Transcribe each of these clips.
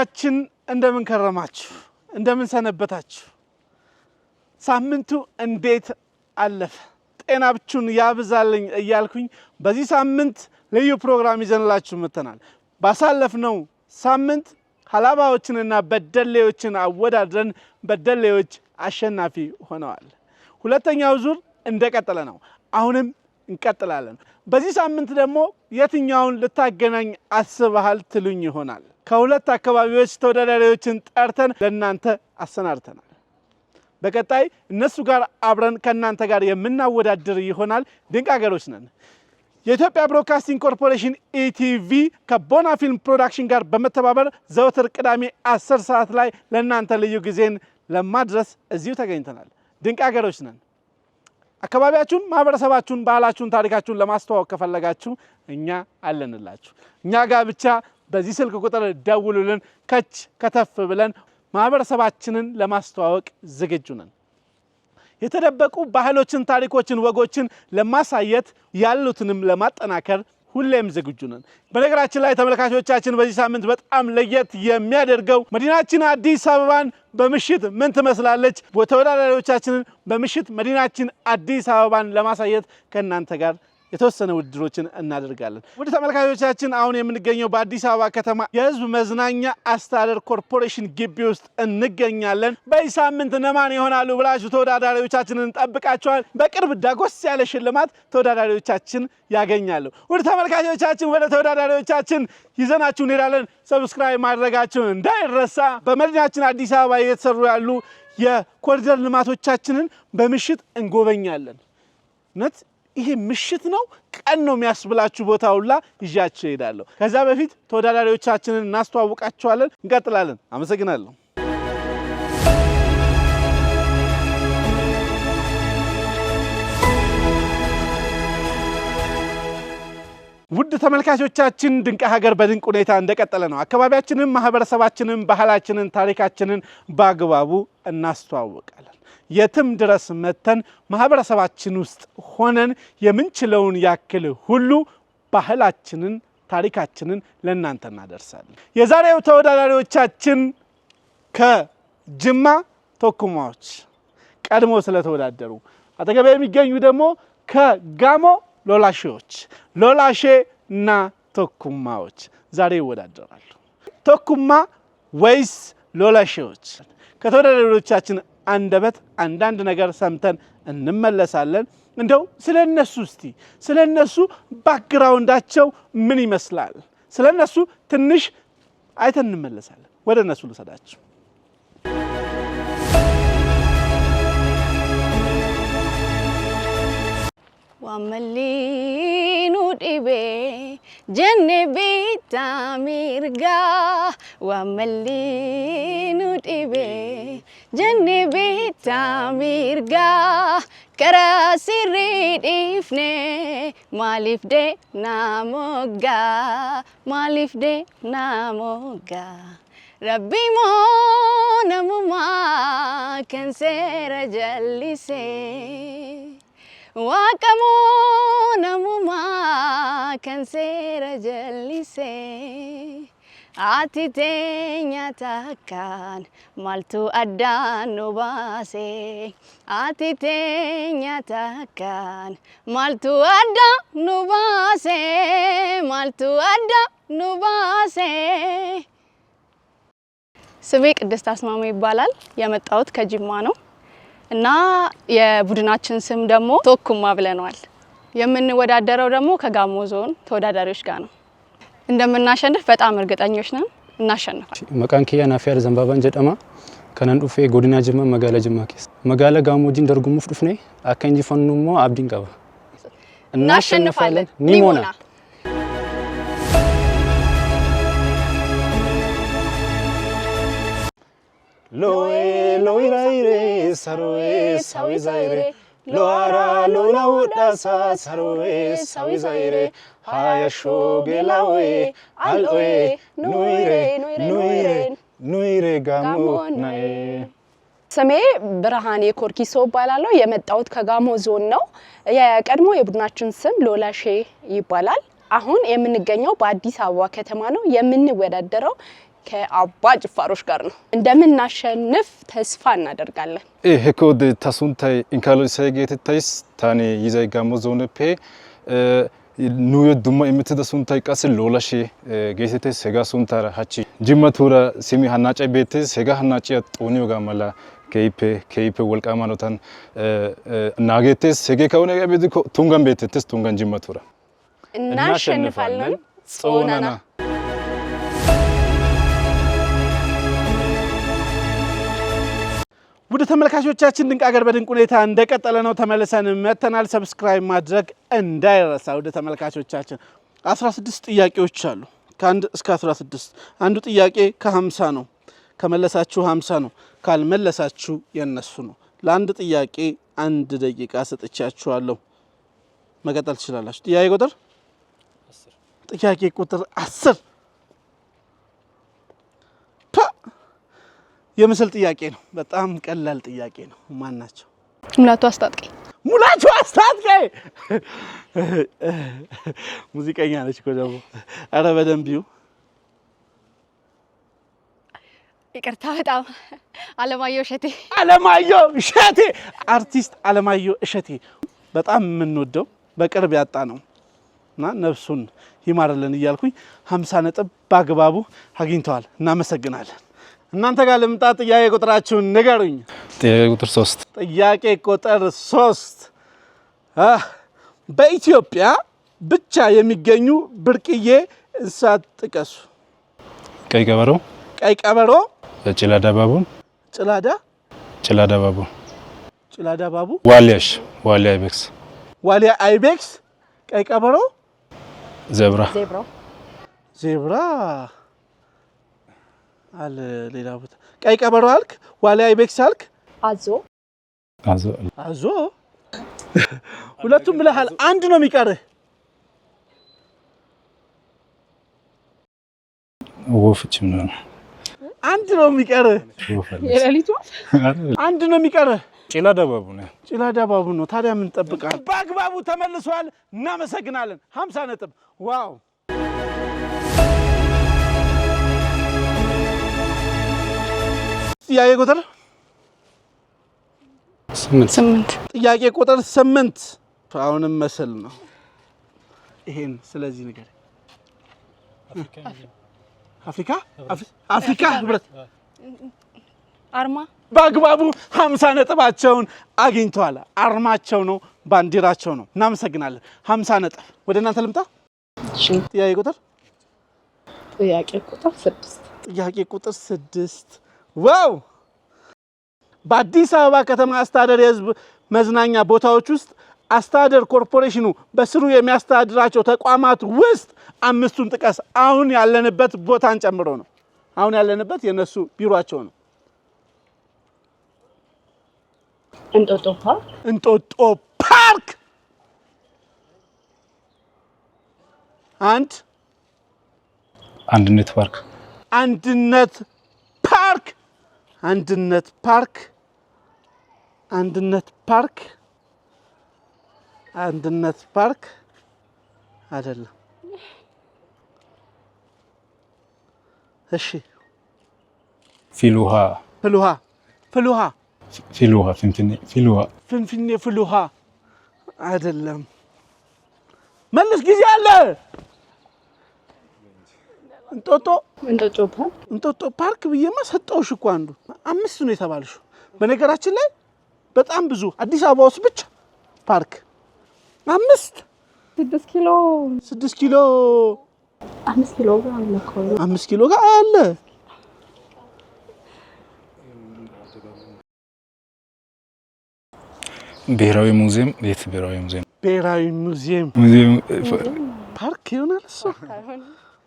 ተመልካቾቻችን እንደምን ከረማችሁ እንደምን ሰነበታችሁ ሳምንቱ እንዴት አለፈ ጤናችሁን ያብዛልኝ እያልኩኝ በዚህ ሳምንት ልዩ ፕሮግራም ይዘንላችሁ መተናል ባሳለፍነው ሳምንት ሐላባዎችንና በደሌዎችን አወዳድረን በደሌዎች አሸናፊ ሆነዋል ሁለተኛው ዙር እንደቀጠለ ነው አሁንም እንቀጥላለን በዚህ ሳምንት ደግሞ የትኛውን ልታገናኝ አስበሃል ትሉኝ ይሆናል ከሁለት አካባቢዎች ተወዳዳሪዎችን ጠርተን ለእናንተ አሰናድተናል በቀጣይ እነሱ ጋር አብረን ከእናንተ ጋር የምናወዳድር ይሆናል ድንቅ ሀገሮች ነን የኢትዮጵያ ብሮድካስቲንግ ኮርፖሬሽን ኢቲቪ ከቦና ፊልም ፕሮዳክሽን ጋር በመተባበር ዘወትር ቅዳሜ 10 ሰዓት ላይ ለእናንተ ልዩ ጊዜን ለማድረስ እዚሁ ተገኝተናል ድንቅ ሀገሮች ነን አካባቢያችሁን ማህበረሰባችሁን ባህላችሁን ታሪካችሁን ለማስተዋወቅ ከፈለጋችሁ እኛ አለንላችሁ እኛ ጋር ብቻ በዚህ ስልክ ቁጥር ደውሉልን ከች ከተፍ ብለን ማህበረሰባችንን ለማስተዋወቅ ዝግጁ ነን የተደበቁ ባህሎችን ታሪኮችን ወጎችን ለማሳየት ያሉትንም ለማጠናከር ሁሌም ዝግጁ ነን በነገራችን ላይ ተመልካቾቻችን በዚህ ሳምንት በጣም ለየት የሚያደርገው መዲናችን አዲስ አበባን በመሽት ምን ትመስላለች ተወዳዳሪዎቻችንን በመሽት መዲናችን አዲስ አበባን ለማሳየት ከእናንተ ጋር የተወሰነ ውድድሮችን እናደርጋለን ወደ ተመልካቾቻችን አሁን የምንገኘው በአዲስ አበባ ከተማ የህዝብ መዝናኛ አስተዳደር ኮርፖሬሽን ግቢ ውስጥ እንገኛለን በዚህ ሳምንት ነማን ይሆናሉ ብላችሁ ተወዳዳሪዎቻችንን እንጠብቃቸዋል በቅርብ ዳጎስ ያለ ሽልማት ተወዳዳሪዎቻችን ያገኛሉ ወደ ተመልካቾቻችን ወደ ተወዳዳሪዎቻችን ይዘናችሁ እንሄዳለን ሰብስክራይብ ማድረጋችሁን እንዳይረሳ በመዲናችን አዲስ አበባ እየተሰሩ ያሉ የኮሪደር ልማቶቻችንን በመሽት እንጎበኛለን ነት ይሄ ምሽት ነው ቀን ነው የሚያስብላችሁ ቦታውላ ይዣችሁ ሄዳለሁ ከዛ በፊት ተወዳዳሪዎቻችንን እናስተዋውቃቸዋለን እንቀጥላለን አመሰግናለሁ ውድ ተመልካቾቻችን ድንቅ ሀገር በድንቅ ሁኔታ እንደቀጠለ ነው አካባቢያችንን ማህበረሰባችንን ባህላችንን ታሪካችንን በአግባቡ እናስተዋውቃለን የትም ድረስ መተን ማህበረሰባችን ውስጥ ሆነን የምንችለውን ያክል ሁሉ ባህላችንን ታሪካችንን ለእናንተ እናደርሳለን የዛሬው ተወዳዳሪዎቻችን ከጅማ ቶኩማዎች ቀድሞ ስለተወዳደሩ አጠገቤ የሚገኙ ደግሞ ከጋሞ ሎላሼዎች ሎላሼና ቶኩማዎች ዛሬ ይወዳደራሉ ቶኩማ ወይስ ሎላሼዎች ከተወዳዳሪዎቻችን አንደበት አንዳንድ ነገር ሰምተን እንመለሳለን እንደው ስለነሱ እስቲ ስለነሱ ባክግራውንዳቸው ምን ይመስላል ስለነሱ ትንሽ አይተን እንመለሳለን ወደ እነሱ ልሰዳችሁ ወመሊኑ ዲቤ ጀነቢታ ሚርጋ ወመሊኑ ዲቤ ጀነቢታ ሚርጋ ከራሲሪ ዲፍኔ ማሊፍዴ ናሞጋ ረቢ ሞ ነሙማ ከንሴረ ጀሊሴ ዋቀሞ ነሙማ ከንሴረ ጀሊሴ አቲቴኛ ታካን ማልቱ አዳኑ ባሴ አቲቴኛ ታካን ማልቱ አዳኑ ባሴ ስሜ ቅድስት አስማማ ይባላል የመጣሁት ከጅማ ነው እና የቡድናችን ስም ደግሞ ቶኩማ ብለናል የምንወዳደረው ደግሞ ከጋሞ ዞን ተወዳዳሪዎች ጋር ነው እንደምናሸንፍ በጣም እርግጠኞች ነን እናሸንፋለን መካንኪያ ናፊያር ዘንባባን ጀደማ ከነን ዱፌ ጎዲና ጅማ መጋላ ጅማ ኬስ መጋላ ጋሞጂን ደርጉሙፍ ዱፍኔ አከንጂ ፈኑሞ አብዲን ቀባ እናሸንፋለን ኒሞና ሎኤ ሎይራይሬ ሰሮኤ ሳዊዛይሬ ሎአራ ሎላውዳሳ ሰሮኤ ሳዊዛይሬ ሃያሾ ጌላዌ አልኦኤ ኑይሬ ጋሞናኤ ስሜ ብርሃኔ ኮርኪሶ ይባላል የመጣሁት ከጋሞ ዞን ነው የቀድሞ የቡድናችን ስም ሎላሼ ይባላል አሁን የምንገኘው በአዲስ አበባ ከተማ ነው የምንወዳደረው ከአባ ጅፋሮች ጋር ነው። እንደምናሸንፍ ተስፋ እናደርጋለን። ሄኮድ ታሱንታይ ኢንካሎሳይ ጌትታይስ ታኔ ይዛይ ጋሞ ዞንፔ ኑዮ ዱማ ኢምትደ ሱንታይ ቃስ ሎላሺ ጌትቴ ሴጋ ሱንታራ ሃቺ ጅማቱራ ሲሚ ሃናጨ ቤት ሴጋ ሃናጨ ጦኒዮ ጋማላ ከይፔ ወልቃማ ነው ታን ናጌቴ ሴጌ ከሆነ ቤት ቱንጋን ቤትስ ቱንጋን ጅማቱራ እናሸንፋለን ጾናና ወደ ተመልካቾቻችን ድንቅ አገር በድንቅ ሁኔታ እንደቀጠለ ነው። ተመልሰን መተናል። ሰብስክራይብ ማድረግ እንዳይረሳ። ወደ ተመልካቾቻችን 16 ጥያቄዎች አሉ ከ1 እስከ 16 አንዱ ጥያቄ ከ50 ነው። ከመለሳችሁ 50 ነው። ካልመለሳችሁ የነሱ ነው። ለአንድ ጥያቄ 1 ደቂቃ ሰጥቻችኋለሁ። መቀጠል ትችላላችሁ። ጥያቄ ቁጥር 10 የምስል ጥያቄ ነው። በጣም ቀላል ጥያቄ ነው። ማን ናቸው? ሙላቱ አስታጥቄ። ሙዚቀኛ ነች እኮ ደግሞ። ኧረ በደንብ ይሁ። ይቅርታ በጣም አለማየሁ እሸቴ አርቲስት አለማየሁ እሸቴ በጣም የምንወደው በቅርብ ያጣ ነው እና ነፍሱን ይማርልን እያልኩኝ 50 ነጥብ በአግባቡ አግኝተዋል። እናመሰግናለን። እናንተ ጋር ልምጣ። ጥያቄ ቁጥራችሁን ንገሩኝ። ጥያቄ ቁጥር 3 ጥያቄ ቁጥር 3 በኢትዮጵያ ብቻ የሚገኙ ብርቅዬ እንስሳት ጥቀሱ። ቀይ ቀበሮ፣ ጭላዳ ባቡ፣ ዋሊያ አይቤክስ፣ ቀይ ቀበሮ፣ ዜብራ አለ። ሌላ ቦታ ቀይ ቀበሮ አልክ፣ ዋሊያ አይቤክስ አልክ፣ አዞ ሁለቱም ብለሃል። አንድ ነው የሚቀርህ። ወፍጭም ነው። አንድ ነው የሚቀርህ። የሌሊቱ አንድ ነው የሚቀርህ። ጭላዳ ባቡ ነው። ታዲያ ምን ጠብቃለህ? በአግባቡ ተመልሷል። እናመሰግናለን። 50 ነጥብ። ዋው! ጥያቄ ቁጥር 8 ጥያቄ ቁጥር 8 አሁንም መስል ነው። ይሄን ስለዚህ ነገር አፍሪካ ህብረት አርማ በአግባቡ 50 ነጥባቸውን አግኝተዋል። አርማቸው ነው፣ ባንዲራቸው ነው። እናመሰግናለን። 50 ነጥብ። ወደ እናንተ ልምጣ። ጥያቄ ቁጥር 6 ዋው! በአዲስ አበባ ከተማ አስተዳደር የህዝብ መዝናኛ ቦታዎች ውስጥ አስተዳደር ኮርፖሬሽኑ በስሩ የሚያስተዳድራቸው ተቋማት ውስጥ 5ቱን ጥቀስ። አሁን ያለንበት ቦታን ጨምሮ ነው። አሁን ያለንበት የነሱ ቢሮአቸው ነው። እንጦጦ ፓርክ፣ አንድነት ፓርክ አይደለም። እሺ ፊልውሃ ፍንፍኔ ፍልውሃ አይደለም። መልስ፣ ጊዜ አለ። እንጦጦ ፓርክ ብዬማ ሰጠውሽ እኮ አንዱ 5 ነው የተባልሽው። በነገራችን ላይ በጣም ብዙ አዲስ አበባ ውስጥ ብቻ ፓርክ 5 6 ኪሎ 5 ኪሎ ጋር አለ። ብሔራዊ ሙዚየም ፓርክ ይሆናል እሱ።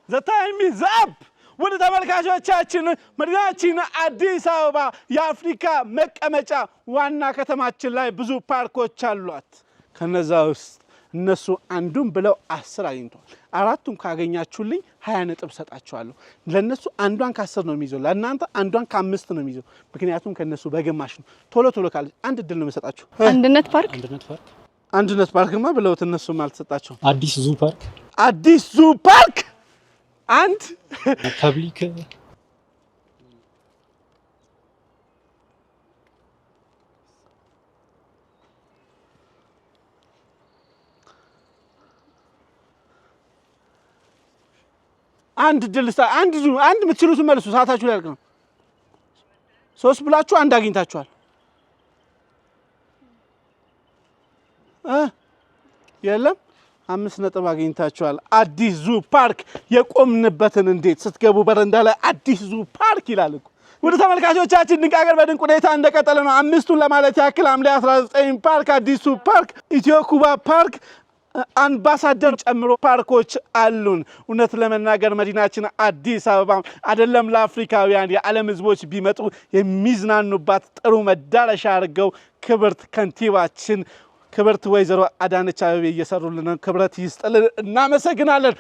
ዘ ታይም ኢዝ አፕ። ወደ ተመልካቾቻችን መዲናችን አዲስ አበባ የአፍሪካ መቀመጫ ዋና ከተማችን ላይ ብዙ ፓርኮች አሏት። ከነዛ ውስጥ እነሱ አንዱን ብለው 10 አግኝተዋል። 4ቱን ካገኛችሁልኝ 20 ነጥብ ሰጣችኋለሁ። ለነሱ አንዷን ከ10 ነው የሚይዘው፣ ለእናንተ አንዷን ከ5 ነው የሚይዘው። ምክንያቱም ከነሱ በግማሽ ነው። ቶሎ ካለ አንድ እድል ነው የምሰጣችሁ። አንድነት ፓርክማ ብለውት እነሱም አልተሰጣቸውም። አዲስ ዙ ፓርክ አንድ አንድ ድልስታ አንድ የምትችሉትን መልሱ። ሰዓታችሁ ላይ ነው። 3 ብላችሁ አንድ አግኝታችኋል። የለም 5 ነጥብ አግኝታችኋል። አዲስ ዙ ፓርክ የቆምንበትን እንዴት ስትገቡ በረንዳ ላይ አዲስ ዙ ፓርክ ይላል እኮ። ወደ ተመልካቾቻችን ድንቅ ሀገር በድንቅ ሁኔታ እንደቀጠለ ነው። 5ቱን ለማለት ያክል ሐምሌ 19 ፓርክ፣ አዲሱ ፓርክ፣ ኢትዮ ኩባ ፓርክ፣ አምባሳደር ጨምሮ ፓርኮች አሉን። እውነት ለመናገር መዲናችን አዲስ አበባ አይደለም ለአፍሪካውያን የዓለም ሕዝቦች ቢመጡ የሚዝናኑባት ጥሩ መዳረሻ አድርገው ክብርት ከንቲባችን ክብርት ወይዘሮ አዳነች አቤቤ እየሰሩልን ክብረት ይስጥልን። እናመሰግናለን።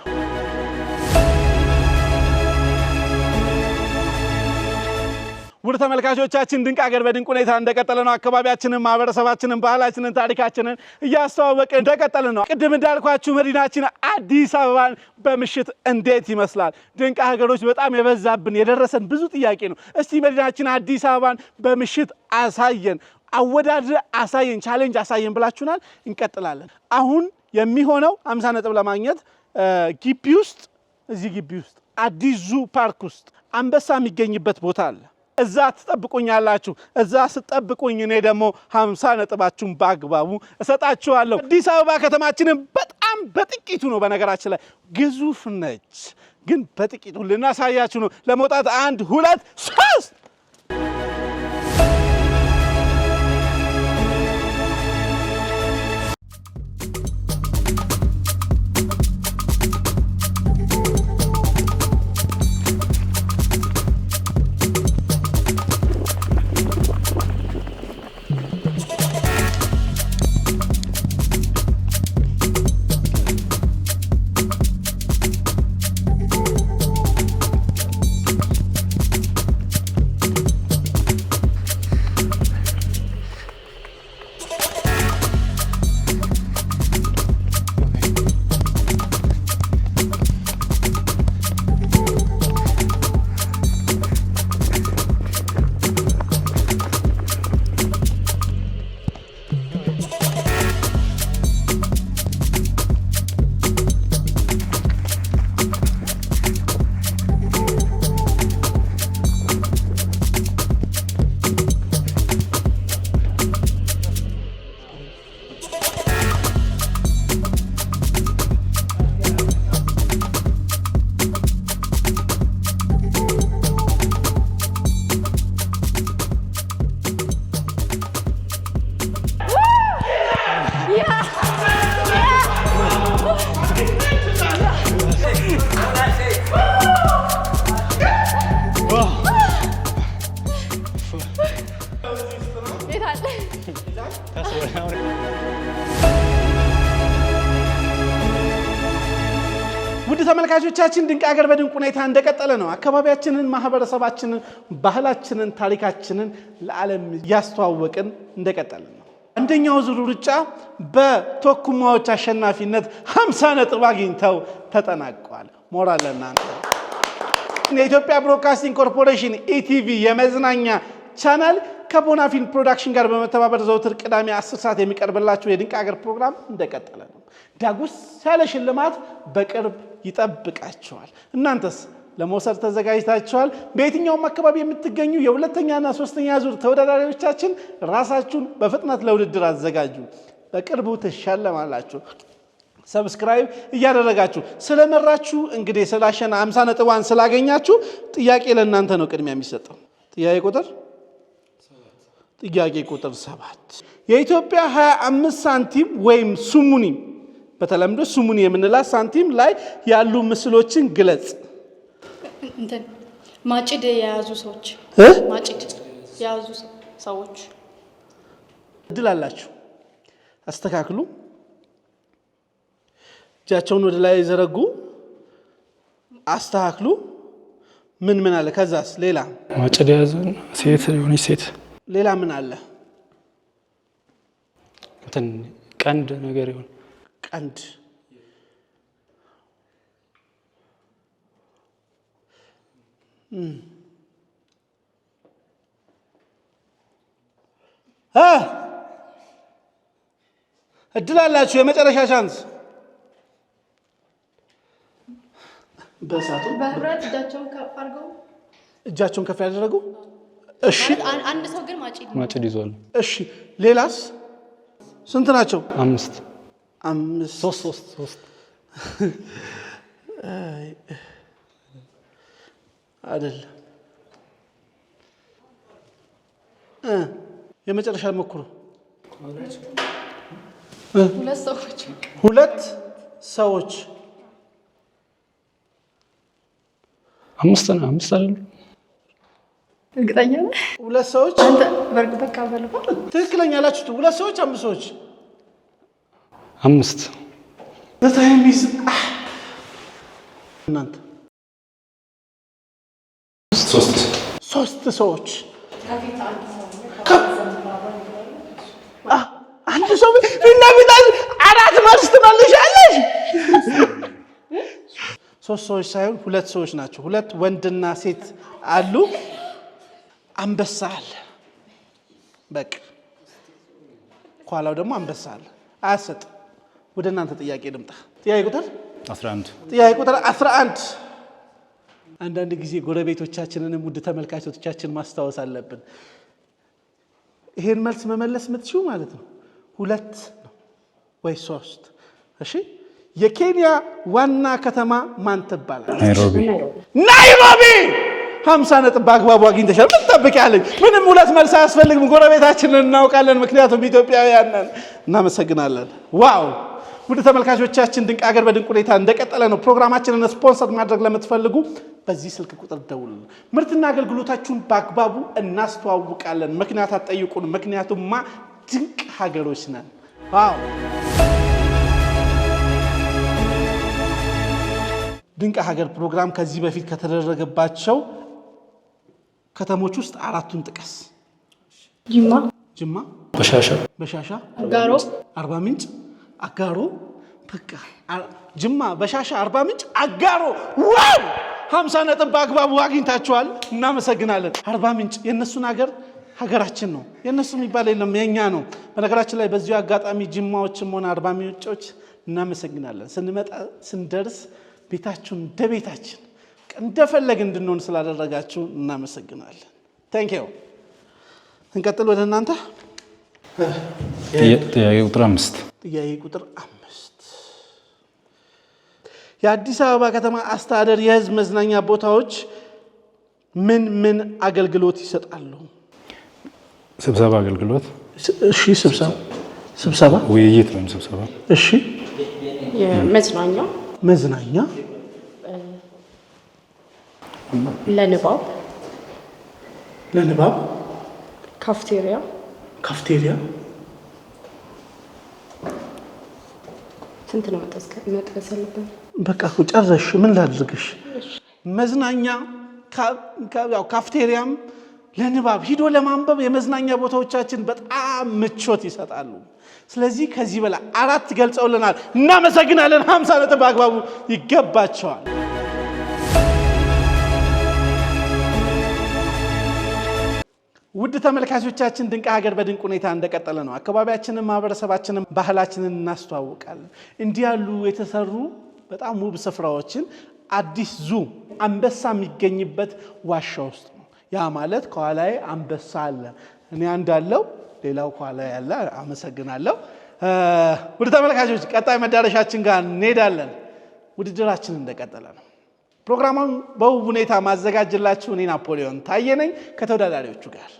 ውድ ተመልካቾቻችን ድንቅ ሀገር በድንቅ ሁኔታ እንደቀጠለ ነው። አካባቢያችንን፣ ማህበረሰባችንን፣ ባህላችንን፣ ታሪካችንን እያስተዋወቅን እንደቀጠለ ነው። ቅድም እንዳልኳችሁ መዲናችን አዲስ አበባን በምሽት እንዴት ይመስላል? ድንቅ ሀገሮች በጣም የበዛብን የደረሰን ብዙ ጥያቄ ነው። እስቲ መዲናችን አዲስ አበባን በምሽት አሳየን፣ አወዳድር አሳየን፣ ቻሌንጅ አሳየን ብላችሁናል። እንቀጥላለን። አሁን የሚሆነው 50 ነጥብ ለማግኘት ግቢ ውስጥ እዚህ ግቢ ውስጥ አዲስ ዙ ፓርክ ውስጥ አንበሳ የሚገኝበት ቦታ አለ። እዛ ትጠብቁኛላችሁ። እዛ ስጠብቁኝ እኔ ደግሞ 50 ነጥባችሁን በአግባቡ እሰጣችኋለሁ። አዲስ አበባ ከተማችንን በጣም በጥቂቱ ነው፣ በነገራችን ላይ ግዙፍ ነች፣ ግን በጥቂቱ ልናሳያችሁ ነው። ለመውጣት 1 2 3 ውድ ተመልካቾቻችን ድንቅ ሀገር በድንቅ ሁኔታ እንደቀጠለ ነው። አካባቢያችንን፣ ማህበረሰባችንን፣ ባህላችንን፣ ታሪካችንን ለዓለም ያስተዋወቅን እንደቀጠለ ነው። አንደኛው ዙር ሩጫ በቶኩማዎች አሸናፊነት 50 ነጥብ አግኝተው ተጠናቋል። ሞራል ለእናንተ። የኢትዮጵያ ብሮድካስቲንግ ኮርፖሬሽን ኢቲቪ የመዝናኛ ቻናል ከቦናፊልም ፕሮዳክሽን ጋር በመተባበር ዘውትር ቅዳሜ 10 ሰዓት የሚቀርብላችሁ የድንቅ ሀገር ፕሮግራም እንደቀጠለ ነው። ዳጉስ ያለ ሽልማት በቅርብ ይጠብቃችኋል። እናንተስ ለመውሰድ ተዘጋጅታችኋል? በየትኛውም አካባቢ የምትገኙ የሁለተኛና ሶስተኛ ዙር ተወዳዳሪዎቻችን ራሳችሁን በፍጥነት ለውድድር አዘጋጁ። በቅርቡ ትሸለማላችሁ። ሰብስክራይብ እያደረጋችሁ ስለመራችሁ እንግዲህ ስላሸና 50 ነጥቧን ስላገኛችሁ ጥያቄ ለእናንተ ነው ቅድሚያ የሚሰጠው። ጥያቄ ቁጥር 7 የኢትዮጵያ 25 ሳንቲም ወይም ሱሙኒ በተለምዶ ሱሙኒ የምንላት ሳንቲም ላይ ያሉ ምስሎችን ግለጽ። ማጭድ የያዙ ሰዎች ማጭድ የያዙ ሰዎች እድል አላችሁ። አስተካክሉ። እጃቸውን ወደ ላይ ዘረጉ። አስተካክሉ። ምን አለ? ከዛስ ሌላ ማጭድ የያዙ ሴት የሆነች ሴት። ሌላ ምን አለ? ቀንድ ነገር ይሁን ቀንድ። እድል አላችሁ። የመጨረሻ ቻንስ። በእሳቱ በህብረት እጃቸውን ከፍ አድርገው እጃቸውን ከፍ ያደረጉ እሺ አንድ ሰው ግን ማጭድ ይዟል እሺ ሌላስ ስንት ናቸው 5 3 አይደል የመጨረሻ ሞክሩ ሁለት ሰዎች 5 አይደል እርግጠኛ ነህ ሁለት ሰዎች አንተ በርግጥ ተካበልኩ ትክክለኛ ያላችሁት ሁለት ሰዎች 5 ሰዎች 5 ለታይሚስ እናንተ 3 ሰዎች አንድ ሰው ፊና ቢታል አራት መልስ ትመልሻለሽ 3 ሰዎች ሳይሆን 2 ሰዎች ናቸው ሁለት ወንድና ሴት አሉ አንበሳ አለ በቃ ኋላው ደግሞ አንበሳ አለ አያሰጥ ወደ እናንተ ጥያቄ ልምጣ ጥያቄ ቁጥር 11 አንዳንድ ጊዜ ጎረቤቶቻችንን ውድ ተመልካቾቻችን ማስታወስ አለብን ይሄን መልስ መመለስ የምትችሉ ማለት ነው 2 ወይ 3 እሺ የኬንያ ዋና ከተማ ማን ትባላለች ናይሮቢ 50 ነጥብ በአግባቡ አግኝተሻል ምን ትጠብቂያለሽ ምንም ሁለት መልስ አያስፈልግም ጎረቤታችንን እናውቃለን ምክንያቱም ኢትዮጵያውያን ነን እናመሰግናለን ዋው ውድ ተመልካቾቻችን ድንቅ ሀገር በድንቅ ሁኔታ እንደቀጠለ ነው ፕሮግራማችንን ስፖንሰር ማድረግ ለምትፈልጉ በዚህ ስልክ ቁጥር ደውሉ ምርትና አገልግሎታችሁን በአግባቡ እናስተዋውቃለን ምክንያት አትጠይቁን ምክንያቱም ድንቅ ሀገሮች ነን ዋው ድንቅ ሀገር ፕሮግራም ከዚህ በፊት ከተደረገባቸው ከተሞች ውስጥ 4ቱን ጥቀስ ጅማ በሻሻ አርባ ምንጭ አጋሮ በቃ ጅማ በሻሻ አርባ ምንጭ አጋሮ ዋው 50 ነጥብ በአግባቡ አግኝታችኋል እናመሰግናለን አርባ ምንጭ የነሱን ሀገራችን ነው የነሱ የሚባል የለም የኛ ነው በነገራችን ላይ በዚሁ አጋጣሚ ጅማዎችም ሆነ አርባ ምንጮች እናመሰግናለን ስንመጣ ስንደርስ ቤታችሁን ደቤታችን እንደፈለግ እንድንሆን ስላደረጋችሁ እናመሰግናለን ታንኪዩ እንቀጥል ወደ እናንተ ጥያቄ ቁጥር 5 የአዲስ አበባ ከተማ አስተዳደር የህዝብ መዝናኛ ቦታዎች ምን አገልግሎት ይሰጣሉ ስብሰባ አገልግሎት እሺ ስብሰባ ውይይት ወይም ስብሰባ እሺ መዝናኛ ለንባብ ካፍቴሪያ ስንት ነው መጥቀስ ያለብን በቃ ጨረሽ ምን ላድርግሽ መዝናኛ ካፍቴሪያም ለንባብ ሂዶ ለማንበብ የመዝናኛ ቦታዎቻችን በጣም ምቾት ይሰጣሉ ስለዚህ ከዚህ በላይ 4 ገልጸውልናል እናመሰግናለን 50 ነጥብ በአግባቡ ይገባቸዋል ውድ ተመልካቾቻችን ድንቅ ሀገር በድንቅ ሁኔታ እንደቀጠለ ነው አካባቢያችንን ማህበረሰባችንን ባህላችንን እናስተዋውቃለን እንዲህ ያሉ የተሰሩ በጣም ውብ ስፍራዎችን አዲስ ዙ አንበሳ የሚገኝበት ዋሻ ውስጥ ነው ያ ማለት ከኋላዬ አንበሳ አለ እኔ አንዳለው ሌላው ከኋላ ያለ አመሰግናለሁ ውድ ተመልካቾች ቀጣይ መዳረሻችን ጋር እንሄዳለን ውድድራችን እንደቀጠለ ነው ፕሮግራሙን በውብ ሁኔታ ማዘጋጅላችሁ እኔ ናፖሊዮን ታየነኝ ከተወዳዳሪዎቹ ጋር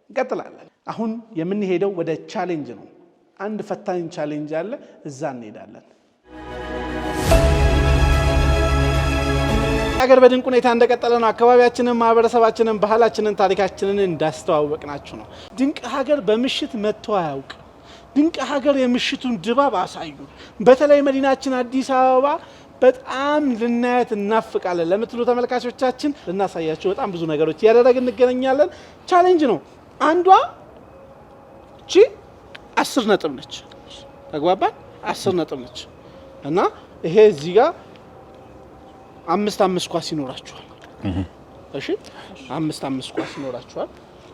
እንቀጥላለን አሁን የምንሄደው ወደ ቻሌንጅ ነው አንድ ፈታኝ ቻሌንጅ አለ እዛ እንሄዳለን ሀገር በድንቅ ሁኔታ እንደቀጠለ ነው አካባቢያችንን ማህበረሰባችንን ባህላችንን ታሪካችንን እንዳስተዋወቅናችሁ ነው ድንቅ ሀገር በምሽት መጥቶ አያውቅ ድንቅ ሀገር የምሽቱን ድባብ አሳዩ በተለይ መዲናችን አዲስ አበባ በጣም ልናያት እናፍቃለን ለምትሉ ተመልካቾቻችን ልናሳያችሁ በጣም ብዙ ነገሮች ያደረግን እንገናኛለን ቻሌንጅ ነው አንዷ እቺ 10 ነጥብ ነች ተግባባን 10 ነጥብ ነች እና ይሄ እዚህ ጋር 5 ኳስ ይኖራችኋል እሺ 5 ኳስ ይኖራችኋል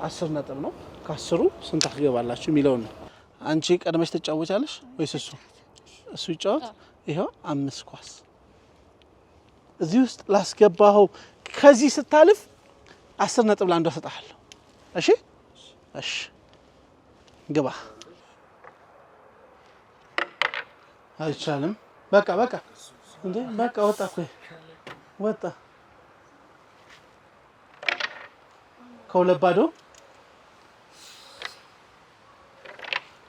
10 ነጥብ ነው ከ10ሩ ስንት ታገባላችሁ የሚለው ነው አንቺ ቀድመሽ ተጫወቻለሽ ወይስ እሱ ይጫወት ይሄው 5 ኳስ እዚህ ውስጥ ላስገባው ከዚህ ስታልፍ 10 ነጥብ ላንዷ ሰጣለሁ እሺ እሺ ግባ አይቻልም በቃ እንዴ በቃ ወጣ እኮ ወጣ ከሁለት ባዶ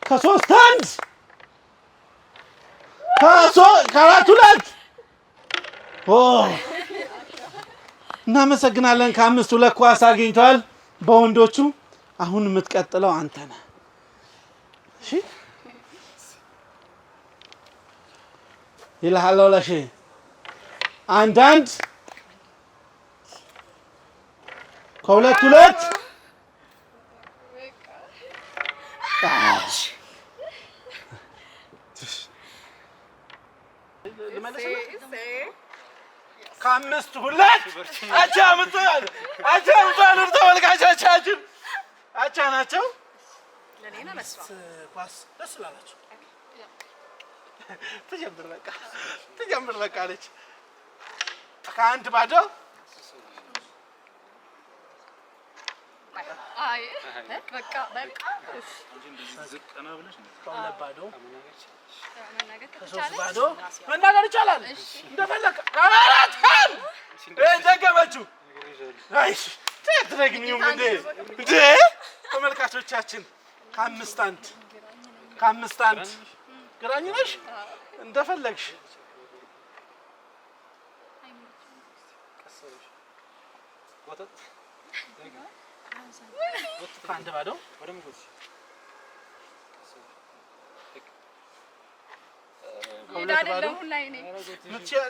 ከሶስት አንድ ከአራት ሁለት እናመሰግናለን ከአምስት ሁለት ኳስ አግኝተዋል በወንዶቹ አሁን የምትቀጥለው አንተ ነህ እሺ ይልሃለሁ ለሺ አንድ ከሁለት ሁለት ከአምስት ሁለት አቻ ምጥቷል ተመልካቾቻችን አቻ ናቸው ለኔ ነው መስዋዕት ኳስ ደስ ላላችሁ ትጀምር በቃ አለች ከአንድ ባዶ አይ በቃ ዝቅና ብለሽ ከሁለት ባዶ ከሶስት ባዶ መናገር ይቻላል እንደፈለከ አራት ዘገበችው አይሽ ትረግኝም እንዴ ተመልካቾቻችን ከአምስት አንድ ግራኝ ነሽ እንደፈለግሽ ከአንድ ባዶ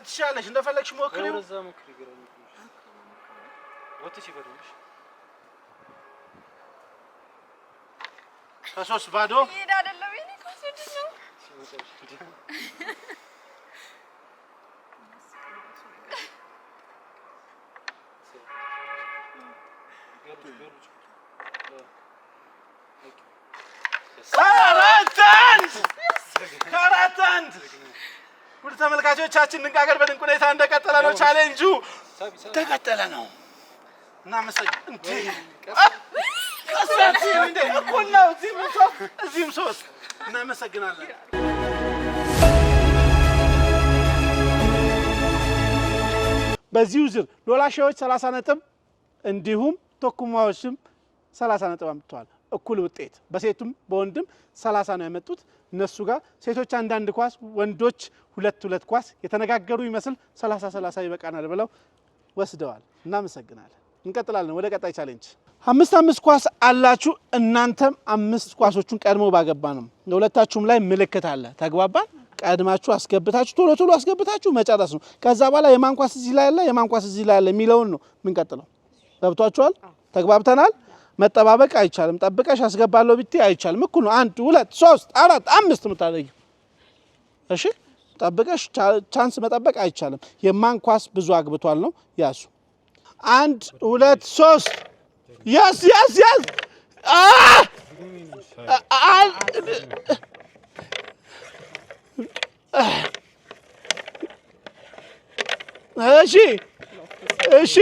ትችያለሽ እንደፈለግሽ ሞክሪው ከሶስት ባዶ ከአራት አንድ ውድ ተመልካቾቻችን ድንቅ ሀገር በድንቅ ሁኔታ እንደቀጠለ ነው ቻሌንጁ እንደቀጠለ ነው እዚህም ሶስት እናመሰግናለን በዚሁ ዙር ሎላሻዎች 30 ነጥብ እንዲሁም ቶኩማዎችም 30 ነጥብ አምጥተዋል እኩል ውጤት በሴቱም በወንድም 30 ነው ያመጡት እነሱ ጋር ሴቶች አንዳንድ ኳስ ወንዶች ሁለት ኳስ የተነጋገሩ ይመስል 30 ይበቃናል ብለው ወስደዋል እናመሰግናለን እንቀጥላለን ወደ ቀጣይ ቻሌንጅ 5 ኳስ አላችሁ እናንተም 5 ኳሶቹን ቀድሞ ባገባ ነው ለሁለታችሁም ላይ ምልክት አለ ተግባባን ቀድማችሁ አስገብታችሁ ቶሎ አስገብታችሁ መጨረስ ነው ከዛ በኋላ የማን ኳስ እዚህ ላይ አለ የማን ኳስ እዚህ ላይ አለ የሚለውን ነው ምን ቀጥለው ገብቷችኋል ተግባብተናል መጠባበቅ አይቻልም ጠብቀሽ አስገባለሁ ብትይ አይቻልም እኩል ነው 1 2 3 4 5 ምታደርጊው እሺ ጠብቀሽ ቻንስ መጠበቅ አይቻልም የማን ኳስ ብዙ አግብቷል ነው ያሱ 1 2 3 ያስ እሺ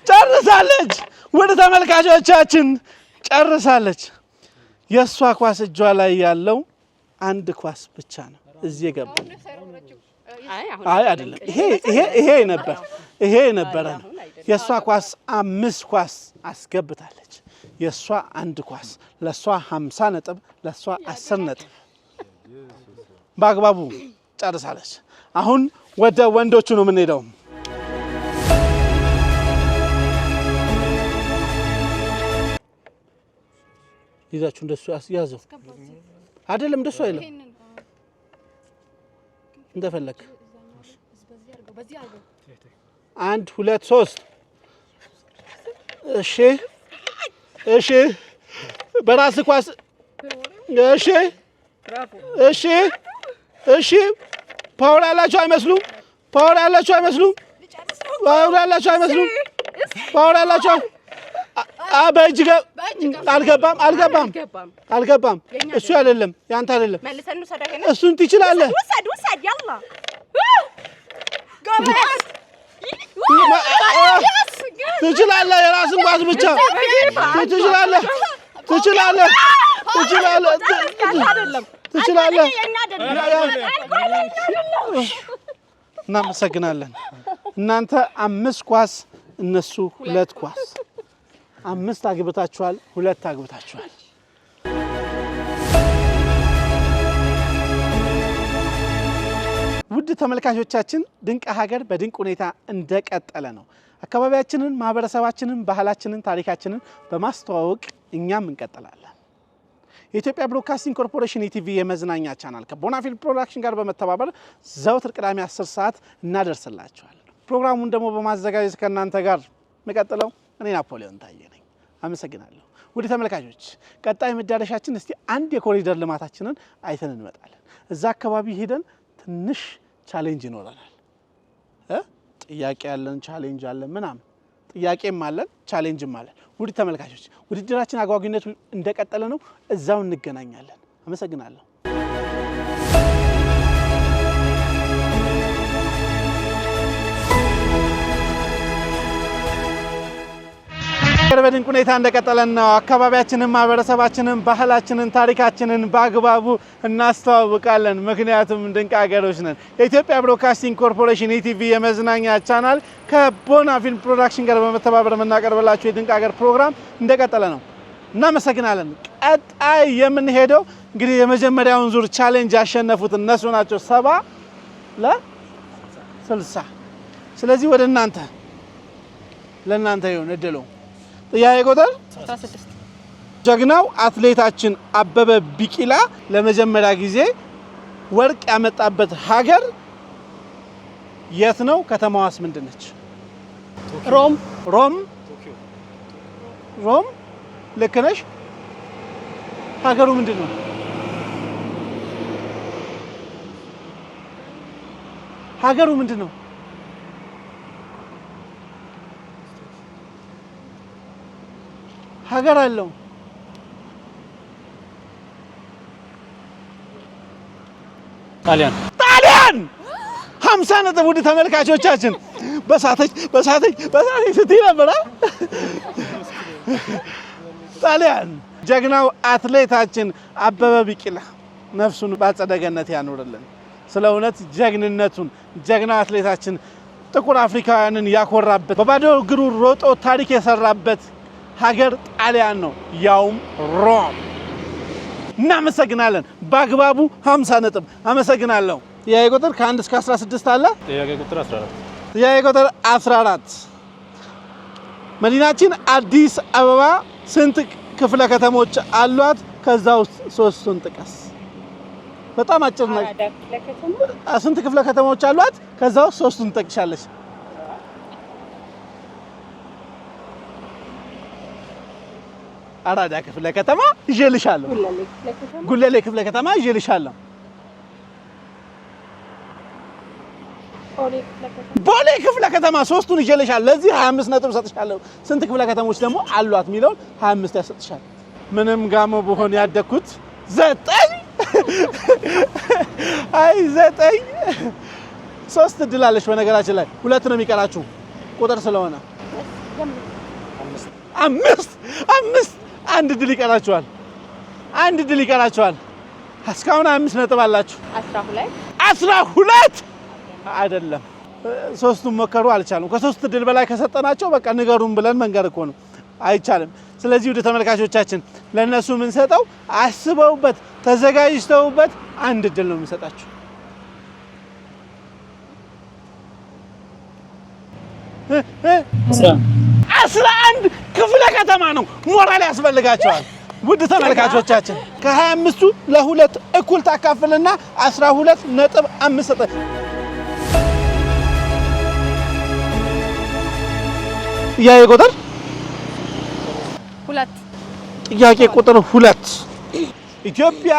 ጨርሳለች ወደ ተመልካቾቻችን ጨርሳለች የሷ ኳስ እጇ ላይ ያለው አንድ ኳስ ብቻ ነው እዚህ የገባው አይ አይደለም ይሄ ነበር ነው የሷ ኳስ 5 ኳስ አስገብታለች የሷ አንድ ኳስ ለሷ 50 ነጥብ ለሷ 10 ነጥብ በአግባቡ ጨርሳለች አሁን ወደ ወንዶቹ ነው የምንሄደው ይዛችሁ እንደሱ ያዘው አይደለም እንደሱ አይደለም እንደፈለክ 1 2 3 እሺ በራስ ኳስ እሺ ፓወር ያላችሁ አይመስሉም አልገባም እሱ አይደለም ያንተ አይደለም እሱን ትችላለህ ውሰድ ያላ ትችላለህ የራስን ኳስ ብቻ ትችላለህ እናመሰግናለን እናንተ 5 ኳስ እነሱ 2 ኳስ 5 አግብታችኋል 2 አግብታችኋል ውድ ተመልካቾቻችን ድንቅ ሀገር በድንቅ ሁኔታ እንደቀጠለ ነው አካባቢያችንን ማህበረሰባችንን ባህላችንን ታሪካችንን በማስተዋወቅ እኛም እንቀጥላለን የኢትዮጵያ ብሮድካስቲንግ ኮርፖሬሽን ኢቲቪ የመዝናኛ ቻናል ከቦናፊል ፕሮዳክሽን ጋር በመተባበር ዘወትር ቅዳሜ 10 ሰዓት እናደርስላችኋለን ፕሮግራሙን ደግሞ በማዘጋጀት ከእናንተ ጋር መቀጥለው እኔ ናፖሊዮን ታዬ ነኝ አመሰግናለሁ ውድ ተመልካቾች ቀጣይ መዳረሻችን እስቲ አንድ የኮሪደር ልማታችንን አይተን እንመጣለን እዛ አካባቢ ሄደን ትንሽ ቻሌንጅ ይኖረናል ጥያቄ ያለን ቻሌንጅ አለን ምናምን ጥያቄም አለን ቻሌንጅም አለን ውድ ተመልካቾች ውድድራችን አጓጊነቱ እንደቀጠለ ነው እዛው እንገናኛለን አመሰግናለሁ በድንቅ ሁኔታ እንደቀጠለን ነው አካባቢያችንን ማህበረሰባችንን ባህላችንን ታሪካችንን በአግባቡ እናስተዋውቃለን ምክንያቱም ድንቅ ሀገሮች ነን የኢትዮጵያ ብሮድካስቲንግ ኮርፖሬሽን ኢቲቪ የመዝናኛ ቻናል ከቦናፊል ፕሮዳክሽን ጋር በመተባበር የምናቀርብላችሁ የድንቅ ሀገር ፕሮግራም እንደቀጠለ ነው እናመሰግናለን ቀጣይ የምንሄደው እንግዲህ የመጀመሪያውን ዙር ቻሌንጅ ያሸነፉት እነሱ ናቸው 70 ለ60 ስለዚህ ወደ እናንተ ለእናንተ ይሁን እድሉ ጥያቄ ቁጥር 16 ጀግናው አትሌታችን አበበ ቢቂላ ለመጀመሪያ ጊዜ ወርቅ ያመጣበት ሀገር የት ነው ከተማዋስ ምንድነች ሮም ልክ ነሽ ሀገሩ ምንድነው ሀገር አለው ጣሊያን 50 ነጥብ ውድ ተመልካቾቻችን በሳተች ስትይ ነበር ጣሊያን ጀግናው አትሌታችን አበበ ቢቂላ ነፍሱን በአጸደ ገነት ያኖርልን ስለ እውነት ጀግንነቱን ጀግናው አትሌታችን ጥቁር አፍሪካውያንን ያኮራበት በባዶ እግሩ ሮጦ ታሪክ የሰራበት ሀገር ጣሊያን ነው ያውም ሮም እናመሰግናለን በአግባቡ 50 ነጥብ አመሰግናለሁ ጥያቄ ቁጥር ከ1 እስከ 16 አለ ጥያቄ ቁጥር 14 መዲናችን አዲስ አበባ ስንት ክፍለ ከተሞች አሏት ከዛ ውስጥ 3ቱን ጥቀስ በጣም አጭር ነው ስንት ክፍለ ከተሞች አሏት ከዛ ውስጥ 3ቱን ጠቅሻለሽ አራዳ ክፍለ ከተማ ይዤልሻለሁ ጉለሌ ክፍለ ከተማ ይዤልሻለሁ ቦሌ ክፍለ ከተማ 3ቱን ይዤልሻለሁ ለዚህ 25 ነጥብ ሰጥሻለሁ ስንት ክፍለ ከተሞች ደግሞ አሏት ሚለው 25 ያሰጥሻል ምንም ጋሞ በሆነ ያደኩት 9 አይ 9 3 እድል አለሽ በነገራችን ላይ 2 ነው የሚቀራችሁ ቁጥር ስለሆነ 5 አንድ ድል ይቀራችኋል እስካሁን 5 ነጥብ አላችሁ 12 አይደለም 3ቱን ሞከሩ አልቻሉም ከ3 ድል በላይ ከሰጠናቸው በቃ ንገሩን ብለን መንገር እኮ ነው አይቻልም ስለዚህ ወደ ተመልካቾቻችን ለነሱ ምን ሰጠው አስበውበት ተዘጋጅተውበት አንድ ድል ነው የምንሰጣቸው 11 ክፍለ ከተማ ነው ሞራል ያስፈልጋቸዋል ውድ ተመልካቾቻችን ከ25ቱ ለ2 እኩል ታካፍልና 12.5 ጥያቄ ቁጥር 2 ጥያቄ ቁጥር 2 ኢትዮጵያ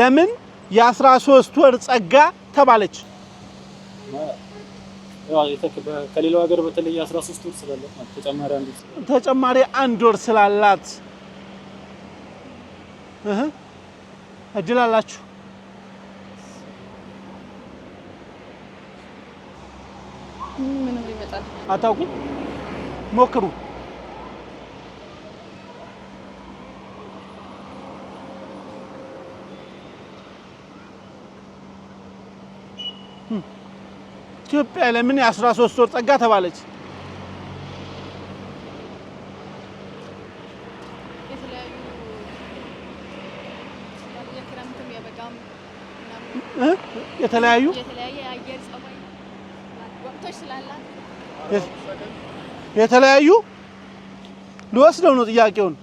ለምን የ13 ወር ጸጋ ተባለች ከሌላው ሀገር በተለየ 13 ወር ስላላት ተጨማሪ አንድ ወር ስላላት እድል አላችሁ። ምንም ይመጣል አታውቁም? ሞክሩ። ኢትዮጵያ ለምን 13 ወር ጸጋ ተባለች? የተለያዩ አየር ጸባይ ወቅቶች ስላላት የተለያዩ ልወስደው ነው ጥያቄውን።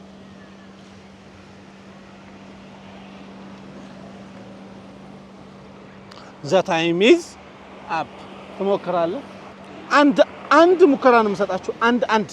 ዘ ታይም ኢዝ አፕ። ትሞክራለህ? አንድ ሙከራ ነው የምሰጣችሁ። አንድ